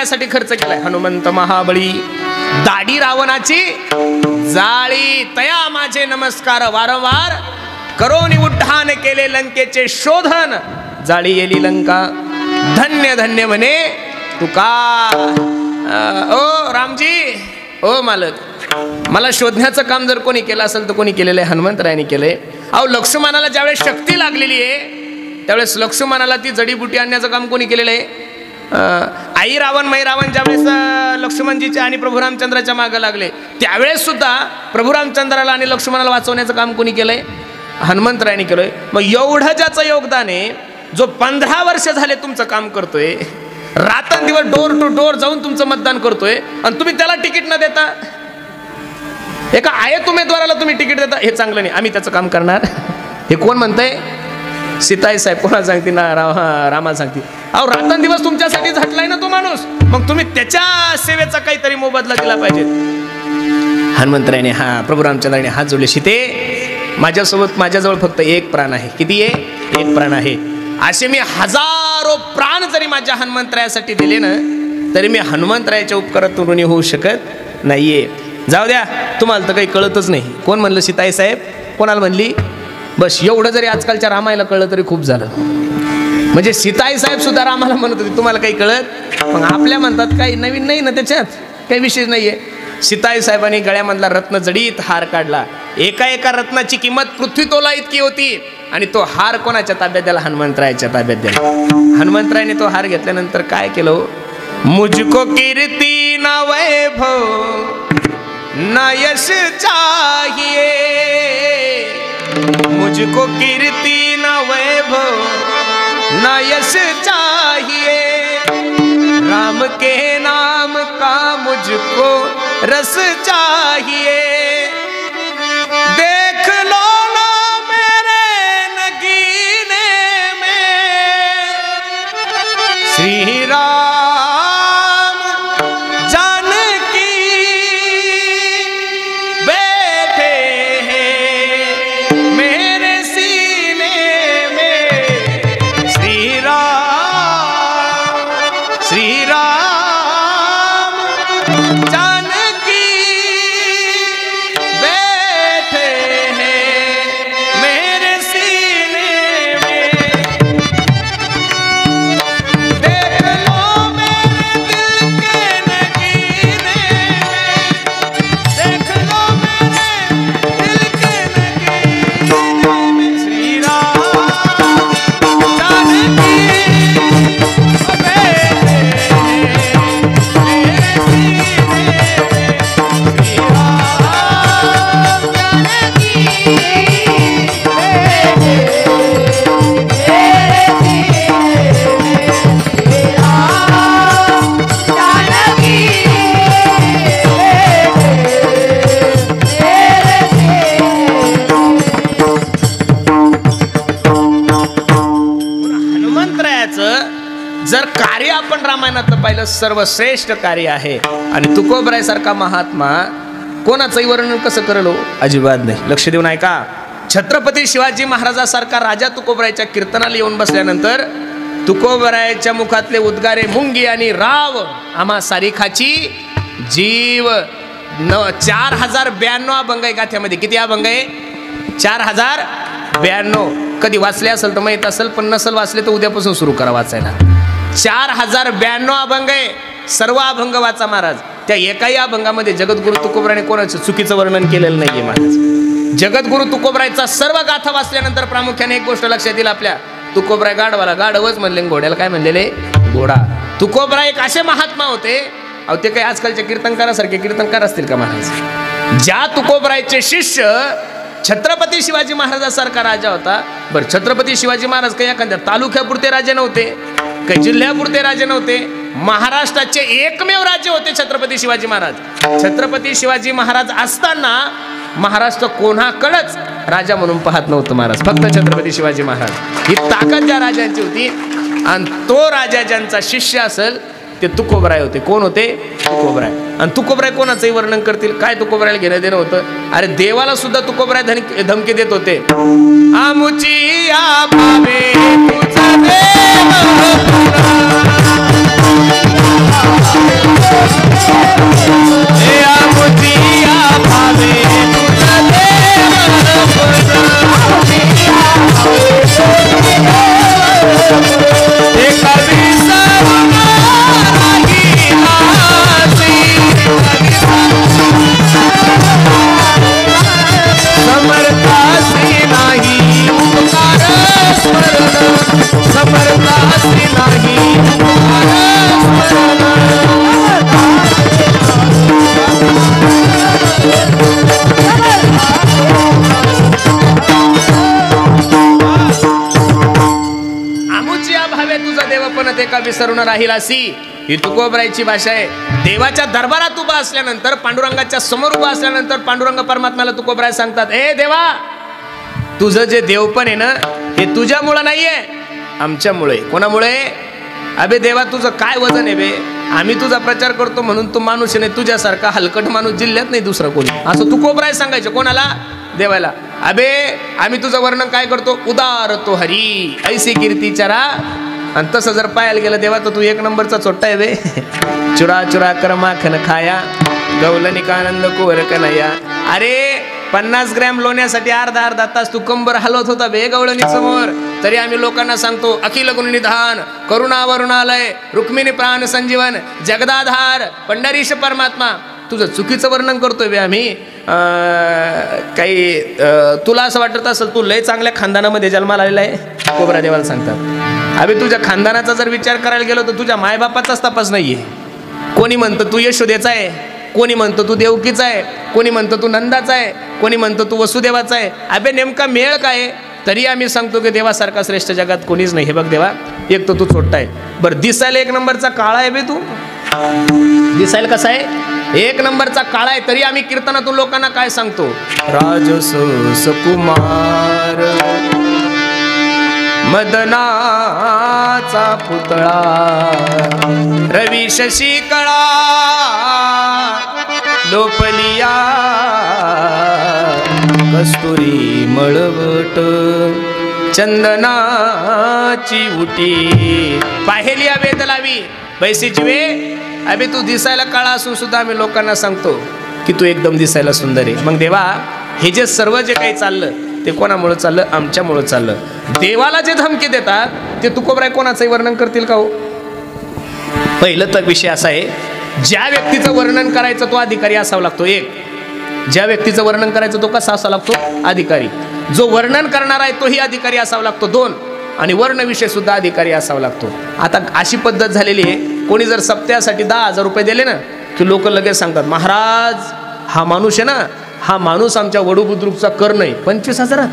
साठी खर्च केलाय. हनुमंत महाबळी दाढी रावणाची जाळी तया माझे नमस्कार, वारंवार करोनी उड्डाण केले लंकेचे शोधन, जाळी येली लंका धन्य धन्य म्हणे तुका. ओ रामजी, ओ मालक, मला शोधण्याचं काम जर कोणी केलं असेल तर कोणी केलेलं आहे? हनुमंतरायाने केलंय. अहो, लक्ष्मणाला ज्यावेळेस शक्ती लागलेली आहे त्यावेळेस लक्ष्मणाला ती जडीबुटी आणण्याचं काम कोणी केलेलं आहे? आई रावण मै रावण ज्यावेळेस लक्ष्मणजीच्या आणि प्रभू रामचंद्राच्या मागे लागले त्यावेळेस सुद्धा प्रभू रामचंद्राला आणि लक्ष्मणाला वाचवण्याचं काम कोणी केलंय? हनुमंतरायाने केलंय. मग एवढं ज्याचं योगदान आहे, जो 15 वर्ष झाले तुमचं काम करतोय, रात्रंदिवस डोर टू डोर जाऊन तुमचं मतदान करतोय आणि तुम्ही त्याला तिकीट न देता एका आयत उमेदवाराला तुम्ही तिकीट देता, हे चांगलं नाही. आम्ही त्याचं काम करणार. हे कोण म्हणतंय? सीताई साहेब. कोणाला सांगते? ना रामाला सांगते. अहो, रात्रंदिवस तुमच्यासाठी झटलाय ना तो माणूस, मग तुम्ही त्याच्या सेवेचा काहीतरी मोबदला दिला पाहिजे. हनुमंतरायाने प्रभू रामचंद्राने हात जोडले. सीते, माझ्यासोबत माझ्याजवळ फक्त एक प्राण आहे. किती आहे? एक प्राण आहे. असे मी हजारो प्राण जरी माझ्या हनुमंतरायासाठी दिले ना तरी मी हनुमंतरायाच्या उपकारातून ऋणी होऊ शकत नाहीये. जाऊ द्या, तुम्हाला तर काही कळतच नाही. कोण म्हणलं? सीताई साहेब. कोणाला म्हणली? बस एवढं जरी आजकालच्या रामायला कळलं तरी खूप झालं. म्हणजे सीताई साहेब सुद्धा रामाला म्हणत होते तुम्हाला काही कळत? मग आपल्या म्हणतात काही नवीन नाही ना, त्याच्यात काही विशेष नाहीये. सीताई साहेबांनी गळ्यामधला रत्न जडीत हार काढला. एका एका रत्नाची किंमत पृथ्वी तोला इतकी होती आणि तो हार कोणाच्या ताब्यात दिला? हनुमंतरायाच्या ताब्यात दिला. हनुमंतरायाने तो हार घेतल्यानंतर काय केलं? मुझको कीर्ति न वैभव न यश चाहिए, मुझको कीर्ति न वैभव न यश चाहिए, राम के नाम का मुझको रस चाहिए, देख लो ना मेरे नगीने में श्री राम जानकी बैठे हैं मेरे सीने में, श्री राम जानकी बैठे हैं मेरे सीने में, देख लो मेरे दिल के नगीने में, देख लो मेरे दिल के नगीने में, श्री राम जानकी जर कार्य आपण रामायणातलं पाहिलं सर्वश्रेष्ठ कार्य आहे. आणि तुकोबराय सारखा महात्मा कोणाचंही वर्णन कसं करलो? अजिबात नाही. लक्ष देऊन ऐका. छत्रपती शिवाजी महाराजासारखा राजा तुकोबरायच्या कीर्तनाला येऊन बसल्यानंतर तुकोबरायच्या मुखातले उद्गारे मुंगी आणि राव आम्हा सारिखाची जीव 4092 अभंग आहे गाथ्यामध्ये. किती अभंग आहे? 4092. कधी वाचले असेल तर माहित असेल, पण नसल वाचले तर उद्यापासून सुरू करा वाचायला. 4092 अभंग आहे. सर्व अभंग वाचा महाराज. त्या एकाही अभंगामध्ये जगद्गुरु तुकोबरायने कोणाचं चुकीचं वर्णन केलेलं नाहीये महाराज. जगद्गुरु तुकोबरायचा सर्व गाथा वाचल्यानंतर प्रामुख्याने एक गोष्ट लक्षात येईल आपल्या. तुकोबराय गाढवाला गाढवच म्हणले, घोड्याला काय म्हणलेले? घोडा. तुकोबराय एक असे महात्मा होते, अहो ते काही आजकालच्या कीर्तनकारासारखे कीर्तनकार असतील का महाराज? ज्या तुकोबरायचे शिष्य छत्रपती शिवाजी महाराजासारखा राजा होता. बरं, छत्रपती शिवाजी महाराज काही एखाद्या तालुक्यापुरते राजे नव्हते, काही जिल्ह्यापुरते राजे नव्हते. महाराष्ट्राचे एकमेव राज्य होते छत्रपती शिवाजी महाराज. छत्रपती शिवाजी महाराज असताना महाराष्ट्र कोणाकडेच राजा म्हणून पाहत नव्हतं महाराज, फक्त छत्रपती शिवाजी महाराज. ही ताकद ज्या राजांची होती. आणि तो राजा ज्यांचा शिष्य असेल ते तुकोबराय होते. कोण होते? तुकोबराय. आणि तुकोबराय कोणाचंही वर्णन करतील, काय तुकोबरायला घेणं देणं होतं? अरे देवाला सुद्धा तुकोबराय धमकी देत होते. आमुची या भावे तुझा देव हे आमुची या भावे तुझा का विसरून राहिलासी. ही तुकोबरायची भाषा आहे. देवाच्या दरबारात उभा असल्यानंतर, पांडुरंगाच्या समोर उभा असल्यानंतर पांडुरंग परमात्म्याला तुकोबराय सांगतात, ए देवा, तुझं जे देवपण आहे ना हे तुझ्यामुळं नाहीये, आमच्यामुळे. कोणामुळे? अबे देवा, तुझं काय वजन आहे बे? आम्ही तुझा प्रचार करतो म्हणून तू माणूस नाही, तुझ्यासारखा हलकट माणूस जिल्ह्यात नाही दुसरा कोणी. असं तुकोबराय सांगायचं. कोणाला? देवाला. अबे आम्ही तुझं वर्णन काय करतो? उदार तो हरी ऐसी कीर्ती चरा. आणि तसं जर पाहायला गेलं देवा तर तू एक नंबरचा चोट्टा आहे बे. चुरा चुरा कर माखन खाया, गवलनिकानंद कुवर कनया. अरे 50 ग्रॅम लोण्यासाठी अर्धा तास तू कंबर हलवत होता बे गवळणी समोर. तरी आम्ही लोकांना सांगतो अखिल गुणनिधान, करुणा वरुणालय, रुक्मिणी प्राण संजीवन, जगदाधार, पंढरीश परमात्मा. तुझं चुकीचं वर्णन करतोय बे आम्ही. काही तुला असं वाटत असेल तू लय चांगल्या खानदानामध्ये जन्माला आलेला आहे, कोबरा देवाला सांगतात अबे तुझ्या खानदानाचा जर विचार करायला गेलो तर तुझ्या मायबापाचाच तपास नाहीये. कोणी म्हणतं तू यशोदेचा आहे, कोणी म्हणतं तू देवकीचा आहे, कोणी म्हणतं तू नंदाचा आहे, कोणी म्हणतं तू वसुदेवाचा आहे. अबे नेमका मेळ काय आहे? तरी आम्ही सांगतो की देवासारखा श्रेष्ठ जगात कोणीच नाही. हे बघ देवा, एक तर तू छोटा आहे, बरं दिसायला एक नंबरचा काळा आहे बे, तू दिसायला कसा आहे? एक नंबरचा काळा आहे. तरी आम्ही कीर्तनातून लोकांना काय सांगतो? राजस कुमार मदनाचा पुतळा रवी शशी कळा लोपलिया कस्तुरी मळवट चंदनाची उटी पाहेली वेद लावी पैसे जीवे. अबे तू दिसायला काळा असून सुद्धा आम्ही लोकांना सांगतो की तू एकदम दिसायला सुंदर आहे. मग देवा, हे जे सर्व जे काही चाललं ते कोणामुळे चाललं? आमच्यामुळं चाललं. देवाला जे धमकी देतात ते तुकोबराय कोणाचंही वर्णन करतील का हो? पहिलं तर विषय असा आहे, ज्या व्यक्तीचं वर्णन करायचं तो अधिकारी असावा लागतो. एक, ज्या व्यक्तीचं वर्णन करायचं तो कसा असावा लागतो? अधिकारी. जो वर्णन करणार आहे तोही अधिकारी असावा लागतो. दोन, आणि वर्णविषय सुद्धा अधिकारी असावा लागतो. आता अशी पद्धत झालेली आहे, कोणी जर सप्त्यासाठी 10,000 रुपये दिले ना की लोक लगेच सांगतात, महाराज हा माणूस आहे ना, हा माणूस आमच्या वडू बुद्रुकचा कर्ण आहे. 25,000,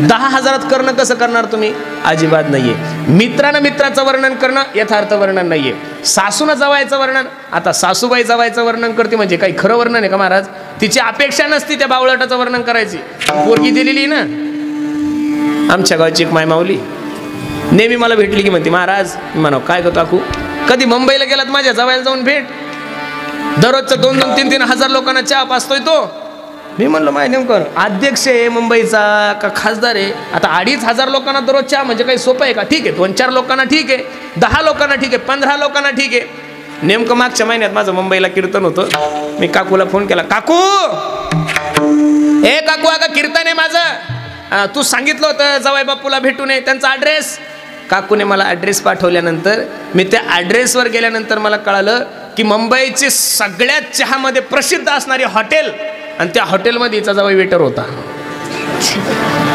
10,000 करणं कसं करणार तुम्ही? अजिबात नाहीये. मित्रानं मित्राचं वर्णन करणं यथार्थ वर्णन नाहीये. सासूनं जवायचं वर्णन, आता सासूबाई जवायचं वर्णन करते म्हणजे काही खरं वर्णन आहे का महाराज? तिची अपेक्षा नसती त्या बावळटाचं वर्णन करायची. पोरगी दिलेली ना आमच्या गावची एक मायमाऊली, नेहमी मला भेटली की म्हणते, महाराज म्हणा काय करतो काकू, कधी मुंबईला गेलात माझ्या जवायला जाऊन भेट, दररोजचं 2-2, 3-3 हजार लोकांना चहा पाचतोय तो. मी म्हणलं माय नेमकं अध्यक्ष आहे मुंबईचा का खासदार आहे? आता 2,500 लोकांना दररोज चहा म्हणजे काही सोपं आहे का? ठीक आहे, 2-4 लोकांना ठीक आहे, 10 लोकांना ठीक आहे, 15 लोकांना ठीक आहे. नेमकं मागच्या महिन्यात माझं मुंबईला कीर्तन होतं. मी काकूला फोन केला, काकू ए काकू अगं कीर्तन आहे माझं, तू सांगितलं होतं जवाई बापूला भेटू नये, त्यांचा ॲड्रेस. काकूने मला ॲड्रेस पाठवल्यानंतर मी त्या ॲड्रेसवर गेल्यानंतर मला कळालं की मुंबईचे सगळ्यात चहामध्ये प्रसिद्ध असणारे हॉटेल, आणि त्या हॉटेलमध्ये हिचा जवाई वेटर होता.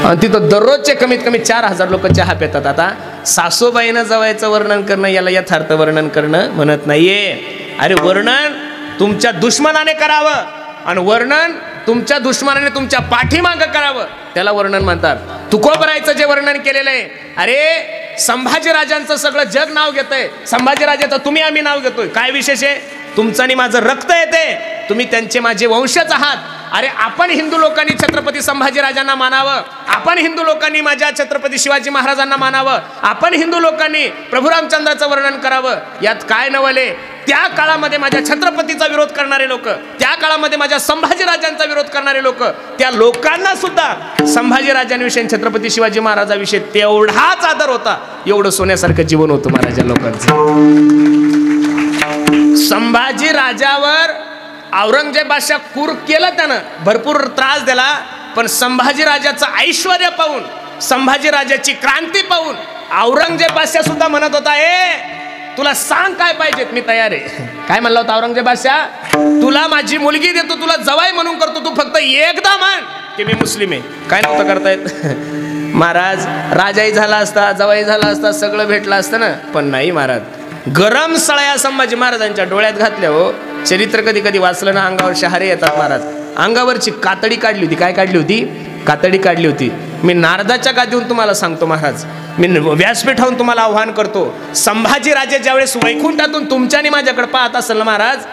आणि तिथं दररोजचे कमीत कमी 4,000 लोक चहा पितात. आता सासूबाईनं जवायचं वर्णन करणं याला यथार्थ वर्णन करणं म्हणत नाहीये. अरे वर्णन तुमच्या दुश्मनाने करावं, आणि वर्णन तुमच्या दुश्मनाने तुमच्या पाठीमागं करावं, त्याला वर्णन म्हणतात. तुकोबरायचं जे वर्णन केलेलं आहे, अरे संभाजीराजांचं सगळं जग नाव घेतंय, संभाजीराजाचं तुम्ही आम्ही नाव घेतोय. काय विशेष आहे? तुमचं आणि माझं रक्त येते, तुम्ही त्यांचे माझे वंशज आहात. अरे आपण हिंदू लोकांनी छत्रपती संभाजीराजांना मानावं, आपण हिंदू लोकांनी माझ्या छत्रपती शिवाजी महाराजांना मानावं, आपण हिंदू लोकांनी प्रभू रामचंद्राचं वर्णन करावं. यात काय नवले? त्या काळामध्ये माझ्या छत्रपतीचा विरोध करणारे लोक, त्या काळामध्ये माझ्या संभाजीराजांचा विरोध करणारे लोक, त्या लोकांना सुद्धा संभाजीराजांविषयी छत्रपती शिवाजी महाराजांविषयी तेवढाच आदर होता. एवढं सोन्यासारखं जीवन होतं महाराजा लोकांचं. संभाजी राजावर औरंगजेब बादशाह कूर केलं, त्यानं भरपूर त्रास दिला, पण संभाजी राजाचं ऐश्वर्य पाहून, संभाजी राजाची क्रांती पाहून औरंगजेब बादशाह सुद्धा म्हणत होता, ए तुला सांग काय पाहिजेत, मी तयार आहे. काय म्हणला होता औरंगजेब बादशाह? तुला माझी मुलगी देतो, तुला जवाई म्हणून करतो, तू फक्त एकदा म्हण की मी मुस्लिम आहे. काय नव्हतं करतायत महाराज? राजाही झाला असता, जवाई झाला असता, सगळं भेटलं असतं ना, पण नाही महाराज. गरम सळया संभाजी महाराजांच्या डोळ्यात घातल्या. हो चरित्र कधी कधी वाचलं ना अंगावर शहारे येतात महाराज. अंगावरची कातडी काढली होती. काय काढली होती? कातडी काढली होती. मी नारदाच्या गादीहून तुम्हाला सांगतो महाराज, मी व्यासपीठावरून तुम्हाला आव्हान करतो, संभाजी राजे ज्यावेळेस वैकुंठातून तुमच्यानी माझ्याकडे पाहत असेल ना महाराज,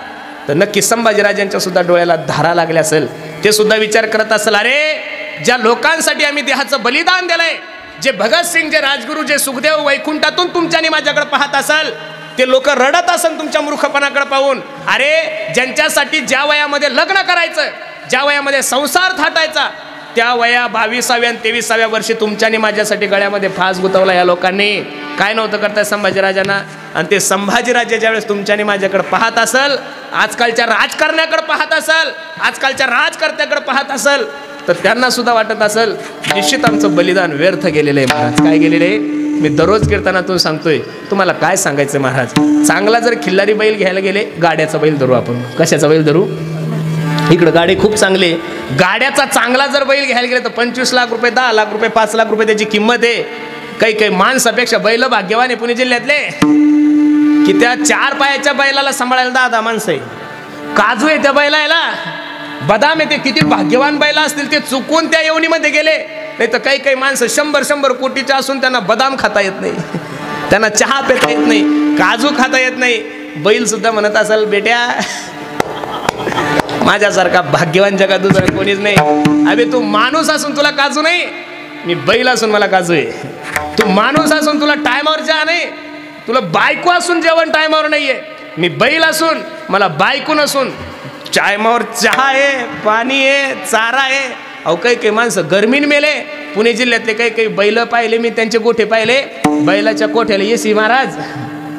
तर नक्की संभाजीराजांच्या सुद्धा डोळ्याला धारा लागल्या असेल. ते सुद्धा विचार करत असेल, अरे ज्या लोकांसाठी आम्ही देहाचं बलिदान दिलंय, जे भगतसिंग, जे राजगुरू, जे सुखदेव वैकुंठातून तुमच्यानी माझ्याकडे पाहत असाल, ते लोक रडत असन तुमच्या मूर्खपणाकडे पाहून. अरे ज्यांच्यासाठी ज्या वयामध्ये लग्न करायचं, ज्या वयामध्ये संसार थाटायचा, त्या वया 22व्या आणि 23व्या वर्षी तुमच्यानी माझ्यासाठी गळ्यामध्ये फास गुतवला या लोकांनी. काय नव्हतं करताय संभाजीराजांना? आणि ते संभाजीराजे ज्यावेळेस तुमच्यानी माझ्याकडे पाहत असेल, आजकालच्या राजकारण्याकडे पाहत असेल, आजकालच्या राजकर्त्याकडे पाहत असेल, तर त्यांना सुद्धा वाटत असेल निश्चित आमचं बलिदान व्यर्थ गेलेलं आहे महाराज. काय गेलेलं आहे? मी दररोज कीर्तनातून सांगतोय, तुम्हाला काय सांगायचं महाराज? चांगला जर खिल्लारी बैल घ्यायला गेले, गाड्याचा बैल धरू आपण. कशाचा बैल धरू? इकडं गाडी खूप चांगली, गाड्याचा चांगला जर बैल घ्यायला गेला तर 25 लाख रुपये, 10 लाख रुपये, 5 लाख रुपये त्याची किंमत आहे. काही काही माणसापेक्षा बैल भाग्यवान आहे पुणे जिल्ह्यातले, की त्या 4 पायाच्या बैलाला सांभाळायला 10 माणसं आहे. काजू आहे त्या बैलाला, बदाम आहे, ते किती भाग्यवान बैल असतील ते चुकून त्या येवणीमध्ये गेले. नाही तर काही काही माणसं 100 कोटीचे असून त्यांना बदाम खाता येत नाही, त्यांना चहा पिता येत नाही, काजू खाता येत नाही. बैल सुद्धा म्हणत असेल, बेट्या माझ्यासारखा भाग्यवान जगात दुसरा कोणीच नाही. अबे तू माणूस असून तुला काजू नाही, मी बैल असून मला काजू आहे. तू माणूस असून तुला टायमावर चहा नाही, तुला बायको असून जेवण टायमावर नाहीये. मी बैल असून मला बायको नसून टायमावर चहा आहे, पाणी आहे, चारा आहे. अहो काही काही माणसं गरमीन मेले. पुणे जिल्ह्यातले काही काही बैल पाहिले मी, त्यांचे गोठे पाहिले. बैलाच्या कोठ्याला एसी महाराज,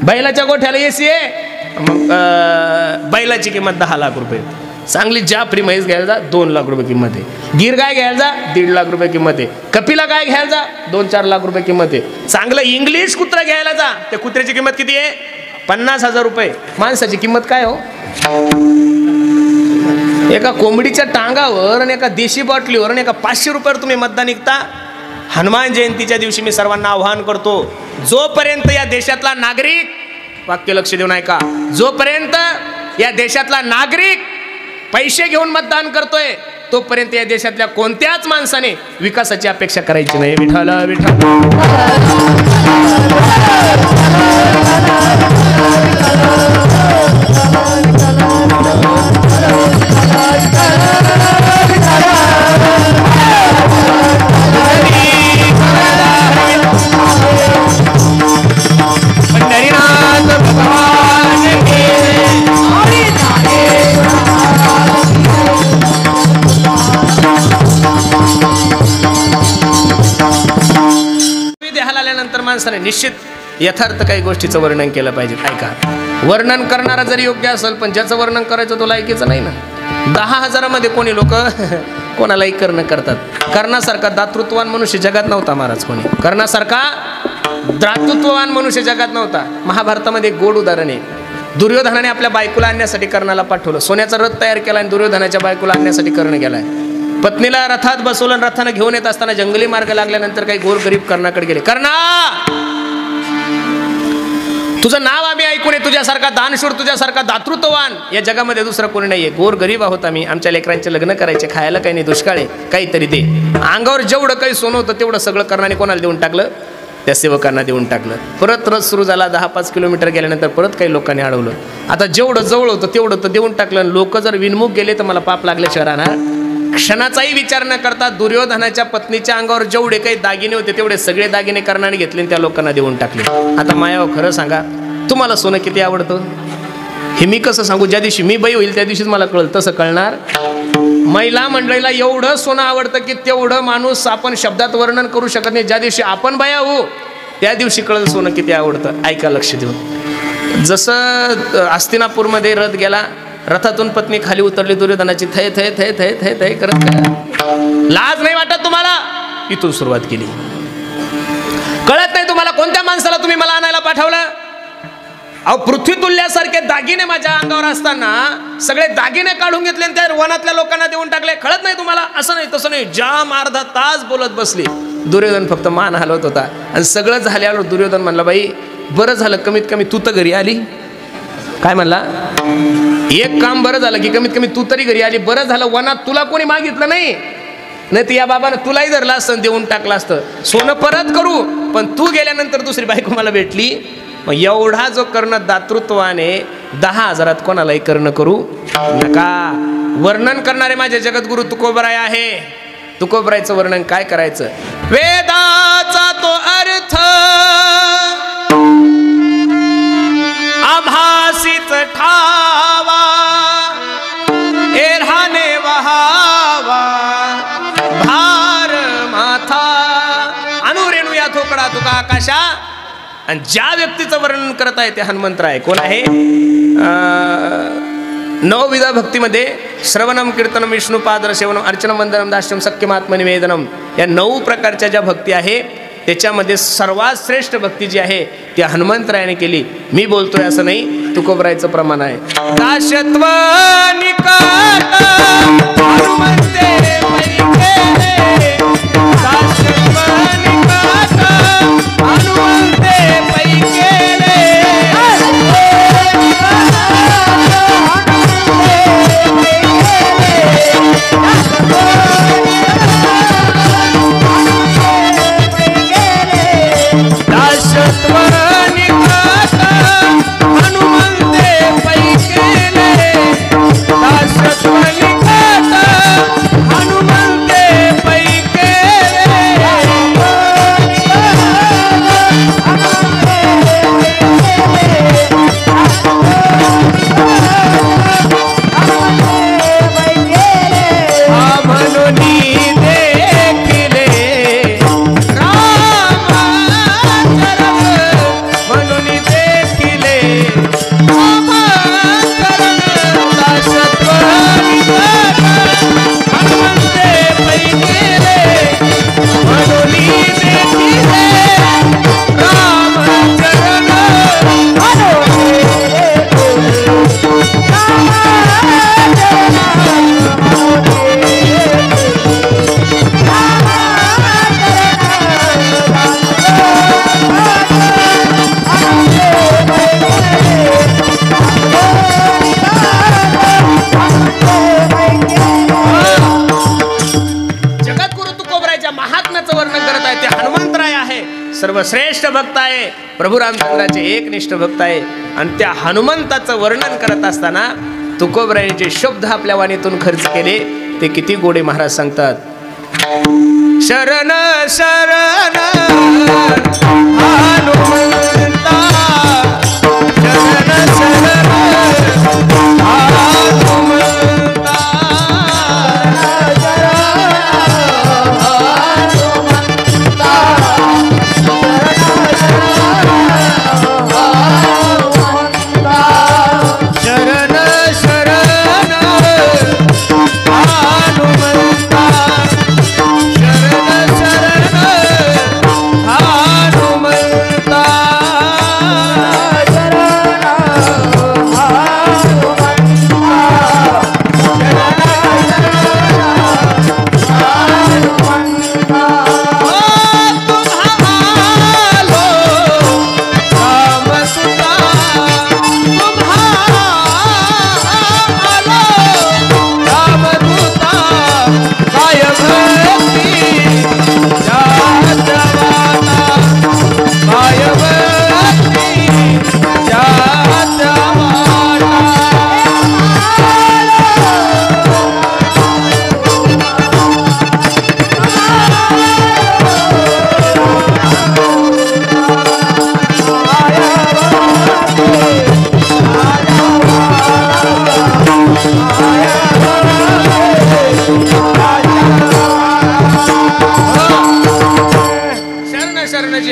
बैलाच्या गोठ्याला एसी आहे. मग बैलाची किंमत 10 लाख रुपये. चांगली जाफरी म्हैस घ्यायला जा 2 लाख रुपये किंमत आहे. गिर गाय घ्यायला जा 1.5 लाख रुपये किंमत आहे. कपिला गाय घ्यायला जा 2-4 लाख रुपये किंमत आहे. चांगलं इंग्लिश कुत्रा घ्यायला जा, त्या कुत्र्याची किंमत किती आहे? 50,000 रुपये. माणसाची किंमत काय हो? एका कोंबडीच्या टांगावर आणि एका देशी बॉटलीवर आणि एका 500 रुपयावर तुम्ही मतदान निघता. हनुमान जयंतीच्या दिवशी मी सर्वांना आवाहन करतो, जोपर्यंत या देशातला नागरिक, वाक्य लक्ष देऊन ऐका, जोपर्यंत या देशातला नागरिक पैसे घेऊन मतदान करतोय तोपर्यंत या देशातल्या कोणत्याच माणसाने विकासाची अपेक्षा करायची नाही. विठ्ठल विठ्ठल. माणसाने निश्चित यथार्थ काही गोष्टीचं वर्णन केलं पाहिजे. ऐका, वर्णन करणारा जरी योग्य असेल, पण ज्याचं वर्णन करायचं तो लायकीचं नाही ना. 10,000 मध्ये कोणी लोक कोणालाही करणं करतात. कर्णासारखा दातृत्ववान मनुष्य जगात नव्हता महाराज. कोणी कर्णासारखा दातृत्ववान मनुष्य जगात नव्हता. महाभारतामध्ये गोड उदाहरण आहे. दुर्योधनाने आपल्या बायकोला आणण्यासाठी कर्णाला पाठवलं. सोन्याचा रथ तयार केला आणि दुर्योधनाच्या बायकोला आणण्यासाठी कर्ण गेलाय. पत्नीला रथात बसवलं, रथानं घेऊन येत असताना जंगली मार्ग लागल्यानंतर काही गोरगरीब कर्णाकडे गेले. कर्णा, तुझं नाव आम्ही ऐकून आहे, तुझ्यासारखा दानशूर, तुझ्यासारखा दातृत्ववान या जगामध्ये दुसरं कोणी नाहीये. गोर गरीब आहोत आम्ही, आमच्या लेकरांचे लग्न करायचे, खायला काही नाही, दुष्काळ आहे, काहीतरी दे. अंगावर जेवढं काही सोनं होतं तेवढं सगळं कर्णाने कोणाला देऊन टाकलं? त्या सेवकांना देऊन टाकलं. परत रथ सुरू झाला. 10-5 किलोमीटर गेल्यानंतर परत काही लोकांनी अडवलं. आता जेवढं जवळ होतं तेवढं तर देऊन टाकलं. लोक जर विनमुख गेले तर मला पाप लागल्याशिवाय राहणार. क्षणाचाही विचार न करता दुर्योधनाच्या पत्नीच्या अंगावर जेवढे काही दागिने होते तेवढे सगळे दागिने कर्णाने घेतले आणि त्या लोकांना देऊन टाकले. आता मायाव खरं सांगा, तुम्हाला सोनं किती आवडतं हे मी कसं सांगू? ज्या दिवशी मी बाई होईल त्या दिवशीच मला कळलं. तसं कळणार? महिला मंडळीला एवढं सोनं आवडतं की तेवढं माणूस आपण शब्दात वर्णन करू शकत नाही. ज्या दिवशी आपण बाया होऊ त्या दिवशी कळलं सोनं किती आवडतं. ऐका लक्ष देऊन. जसं हस्तिनापूरमध्ये रथ गेला, रथातून पत्नी खाली उतरली दुर्योधनाची, थय थय थय थय थय थय करत. लाज नाही वाटत तुम्हाला? इथून सुरुवात केली. कळत नाही तुम्हाला कोणत्या माणसाला तुम्ही मला आणायला पाठवलं? अहो, पृथ्वी तुल्ल्यासारखे दागिने माझ्या अंगावर असताना सगळे दागिने काढून घेतले आणि त्या वनातल्या लोकांना देऊन टाकले. कळत नाही तुम्हाला? असं नाही तसं नाही. जाम अर्धा तास बोलत बसली. दुर्योधन फक्त मान हलवत होता. आणि सगळं झाल्यावर दुर्योधन म्हणला, बाई बरं झालं कमीत कमी तू तर घरी आली. काय म्हणला? एक काम बरं झालं की कमीत कमी तू तरी घरी आली. बरं झालं वनात तुला कोणी मागितलं नाही, नाही तर या बाबानं तुलाही धरलं असतं, देऊन टाकलं असतं. सोनं परत करू, पण तू गेल्यानंतर दुसरी बायको मला भेटली. मग एवढा जो कर्ण दातृत्वाने 10,000 कोणालाही कर्ण करू नका. वर्णन करणारे माझे जगद्गुरु तुकोबराय आहे. तुकोबरायचं वर्णन काय करायचं? वेदाचा तो अर्थ आभासीच ठावा, एरहाने वहावा भार माथा, अनुरेणू या थोकडा तुका आकाशा. आणि ज्या व्यक्तीचं वर्णन करत आहे ते हनुमंतराय. कोण आहे? 9 विधा भक्तीमध्ये श्रवणम, कीर्तनम, विष्णुपादर सेवनम, अर्चनम, वंदनम, दास्यम, सख्यम, आत्मनिवेदनम या 9 प्रकारच्या ज्या भक्ती आहे त्याच्यामध्ये सर्वात श्रेष्ठ भक्ती जी आहे ती हनुमंतरायाने केली. मी बोलतोय असं नाही, तुकोबरायचं प्रमाण आहे. दाशत्व निकाट हनुमंते पैकेले, दाशत्व निकाट हनुमंते पैकेले, दाशत्व निकाट हनुमंते पैकेले, दाशत्व निकाट हनुमंते पैकेले. म्हणून देखिले रामाचरण, म्हणून देखिले रामाचरण, दाशत्व निकाट हनुमंते पैकेले, म्हणून देखिले रामाचरण. जगद्गुरु तुकोबरायच्या महात्म्याचं वर्णन करत आहे. ते हनुमंतराय आहे, सर्वश्रेष्ठ भक्त आहे, प्रभू रामचंद्राचे एकनिष्ठ भक्त आहे. आणि त्या हनुमंताचं वर्णन करत असताना तुकोबरायांचे शब्द आपल्या वाणीतून खर्च केले ते किती गोडे महाराज सांगतात. शरण शरण हनुमंता, शरण शरण हनुमंता, शरण शरण हनुमंता, शरण शरण हनुमंता.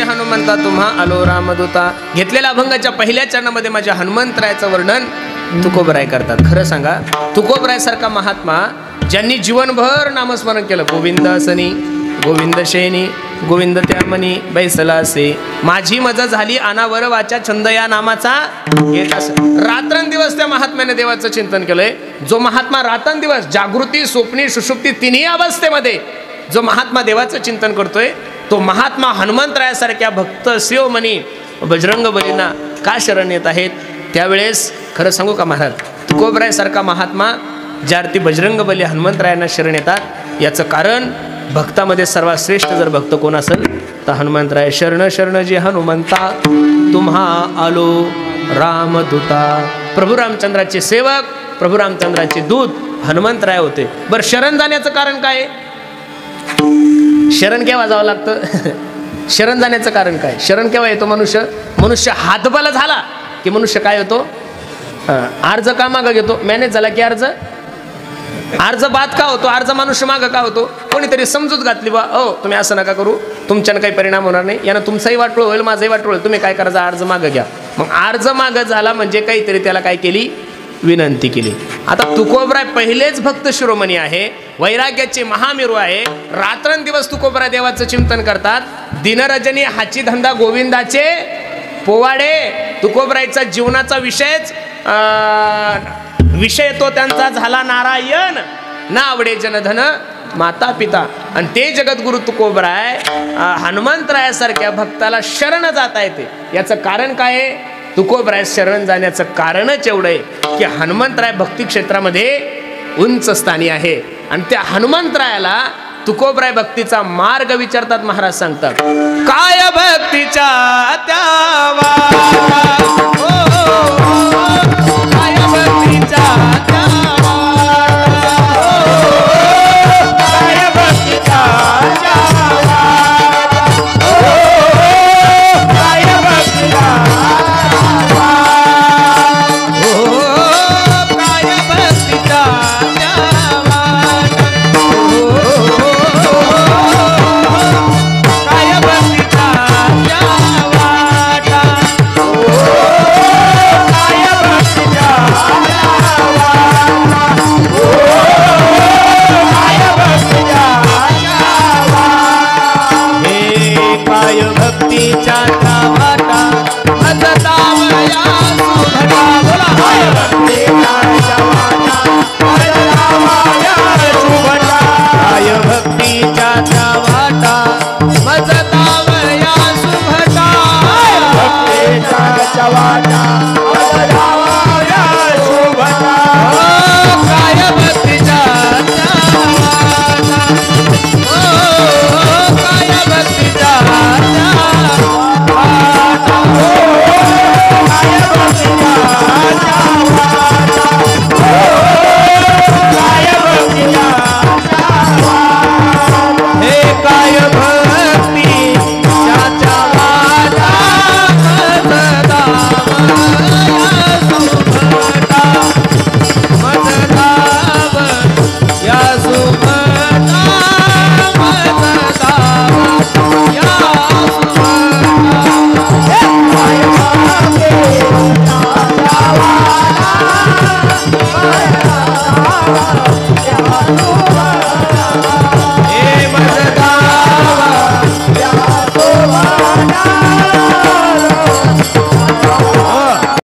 हनुमंता तुम्हा आलो रामदूता. घेतलेल्या अभंगाच्या पहिल्या चरणामध्ये माझ्या हनुमंतरायाचं वर्णन तुकोबराय करतात. खरं सांगा, तुकोबराय सारखा महात्मा ज्यांनी जीवनभर नामस्मरण केलं, गोविंद असनी, गोविंद शेनी, गोविंद त्यामनी बैसला असे, माझी मजा झाली अनावर वाचा, छंद या नामाचा घेत असे. रात्रंदिवस त्या महात्म्याने देवाचं चिंतन केलंय. जो महात्मा रात्रंदिवस जागृती, स्वप्नी, सुषुप्ती तिन्ही अवस्थेमध्ये जो महात्मा देवाचं चिंतन करतोय, तो महात्मा हनुमंतरायासारख्या भक्त शिवमणी बजरंग बलींना का शरण येत आहेत. त्यावेळेस खरं सांगू का महाराज, तुकोबरायसारखा महात्मा ज्यार्थी बजरंग बली हनुमंतरायांना शरण येतात, याचं कारण भक्तामध्ये सर्वात श्रेष्ठ जर भक्त कोण असेल तर हनुमंतराय. शरण शरण जी हनुमंता तुम्हा आलो रामदूता. प्रभू रामचंद्राचे सेवक, प्रभू रामचंद्राचे दूत हनुमंतराय होते. बरं, शरण जाण्याचं कारण काय? शरण केव्हा जावं लागतं? शरण जाण्याचं कारण काय? शरण केव्हा येतो मनुष्य? मनुष्य हातबल झाला की मनुष्य काय होतो? अर्ज का मागं घेतो? मॅनेज झाला की अर्ज बाद का होतो? अर्ज मनुष्य मागं का होतो? कोणीतरी समजूत घातली, बा हो तुम्ही असं नका करू, तुमच्यानं काही परिणाम होणार नाही, यानं तुमचाही वाटोळ होईल, माझंही वाटोळ होईल, तुम्ही काय करायचं, अर्ज मागं घ्या. मग अर्ज मागं झाला म्हणजे काहीतरी त्याला काय केली? विनंती केली. आता तुकोबराय पहिलेच भक्त शिरोमणी आहे, वैराग्याचे महामेरू आहे. रात्रंदिवस तुकोबराय देवाचं चिंतन करतात. दिनरजनी हाची धंदा गोविंदाचे पोवाडे. तुकोबरायचा जीवनाचा विषय तो त्यांचा झाला नारायण. ना आवडे जनधन माता पिता. आणि ते जगद्गुरु तुकोबराय हनुमंतरायासारख्या भक्ताला शरण जाता येते. याचं कारण काय आहे? तुकोबराय शरण जाण्याचं कारणच एवढं आहे की हनुमंतराय भक्ती क्षेत्रामध्ये उंच स्थानी आहे. आणि त्या हनुमंतरायाला तुकोबराय भक्तीचा मार्ग विचारतात. महाराज सांगतात, काय भक्तीच्या त्यावा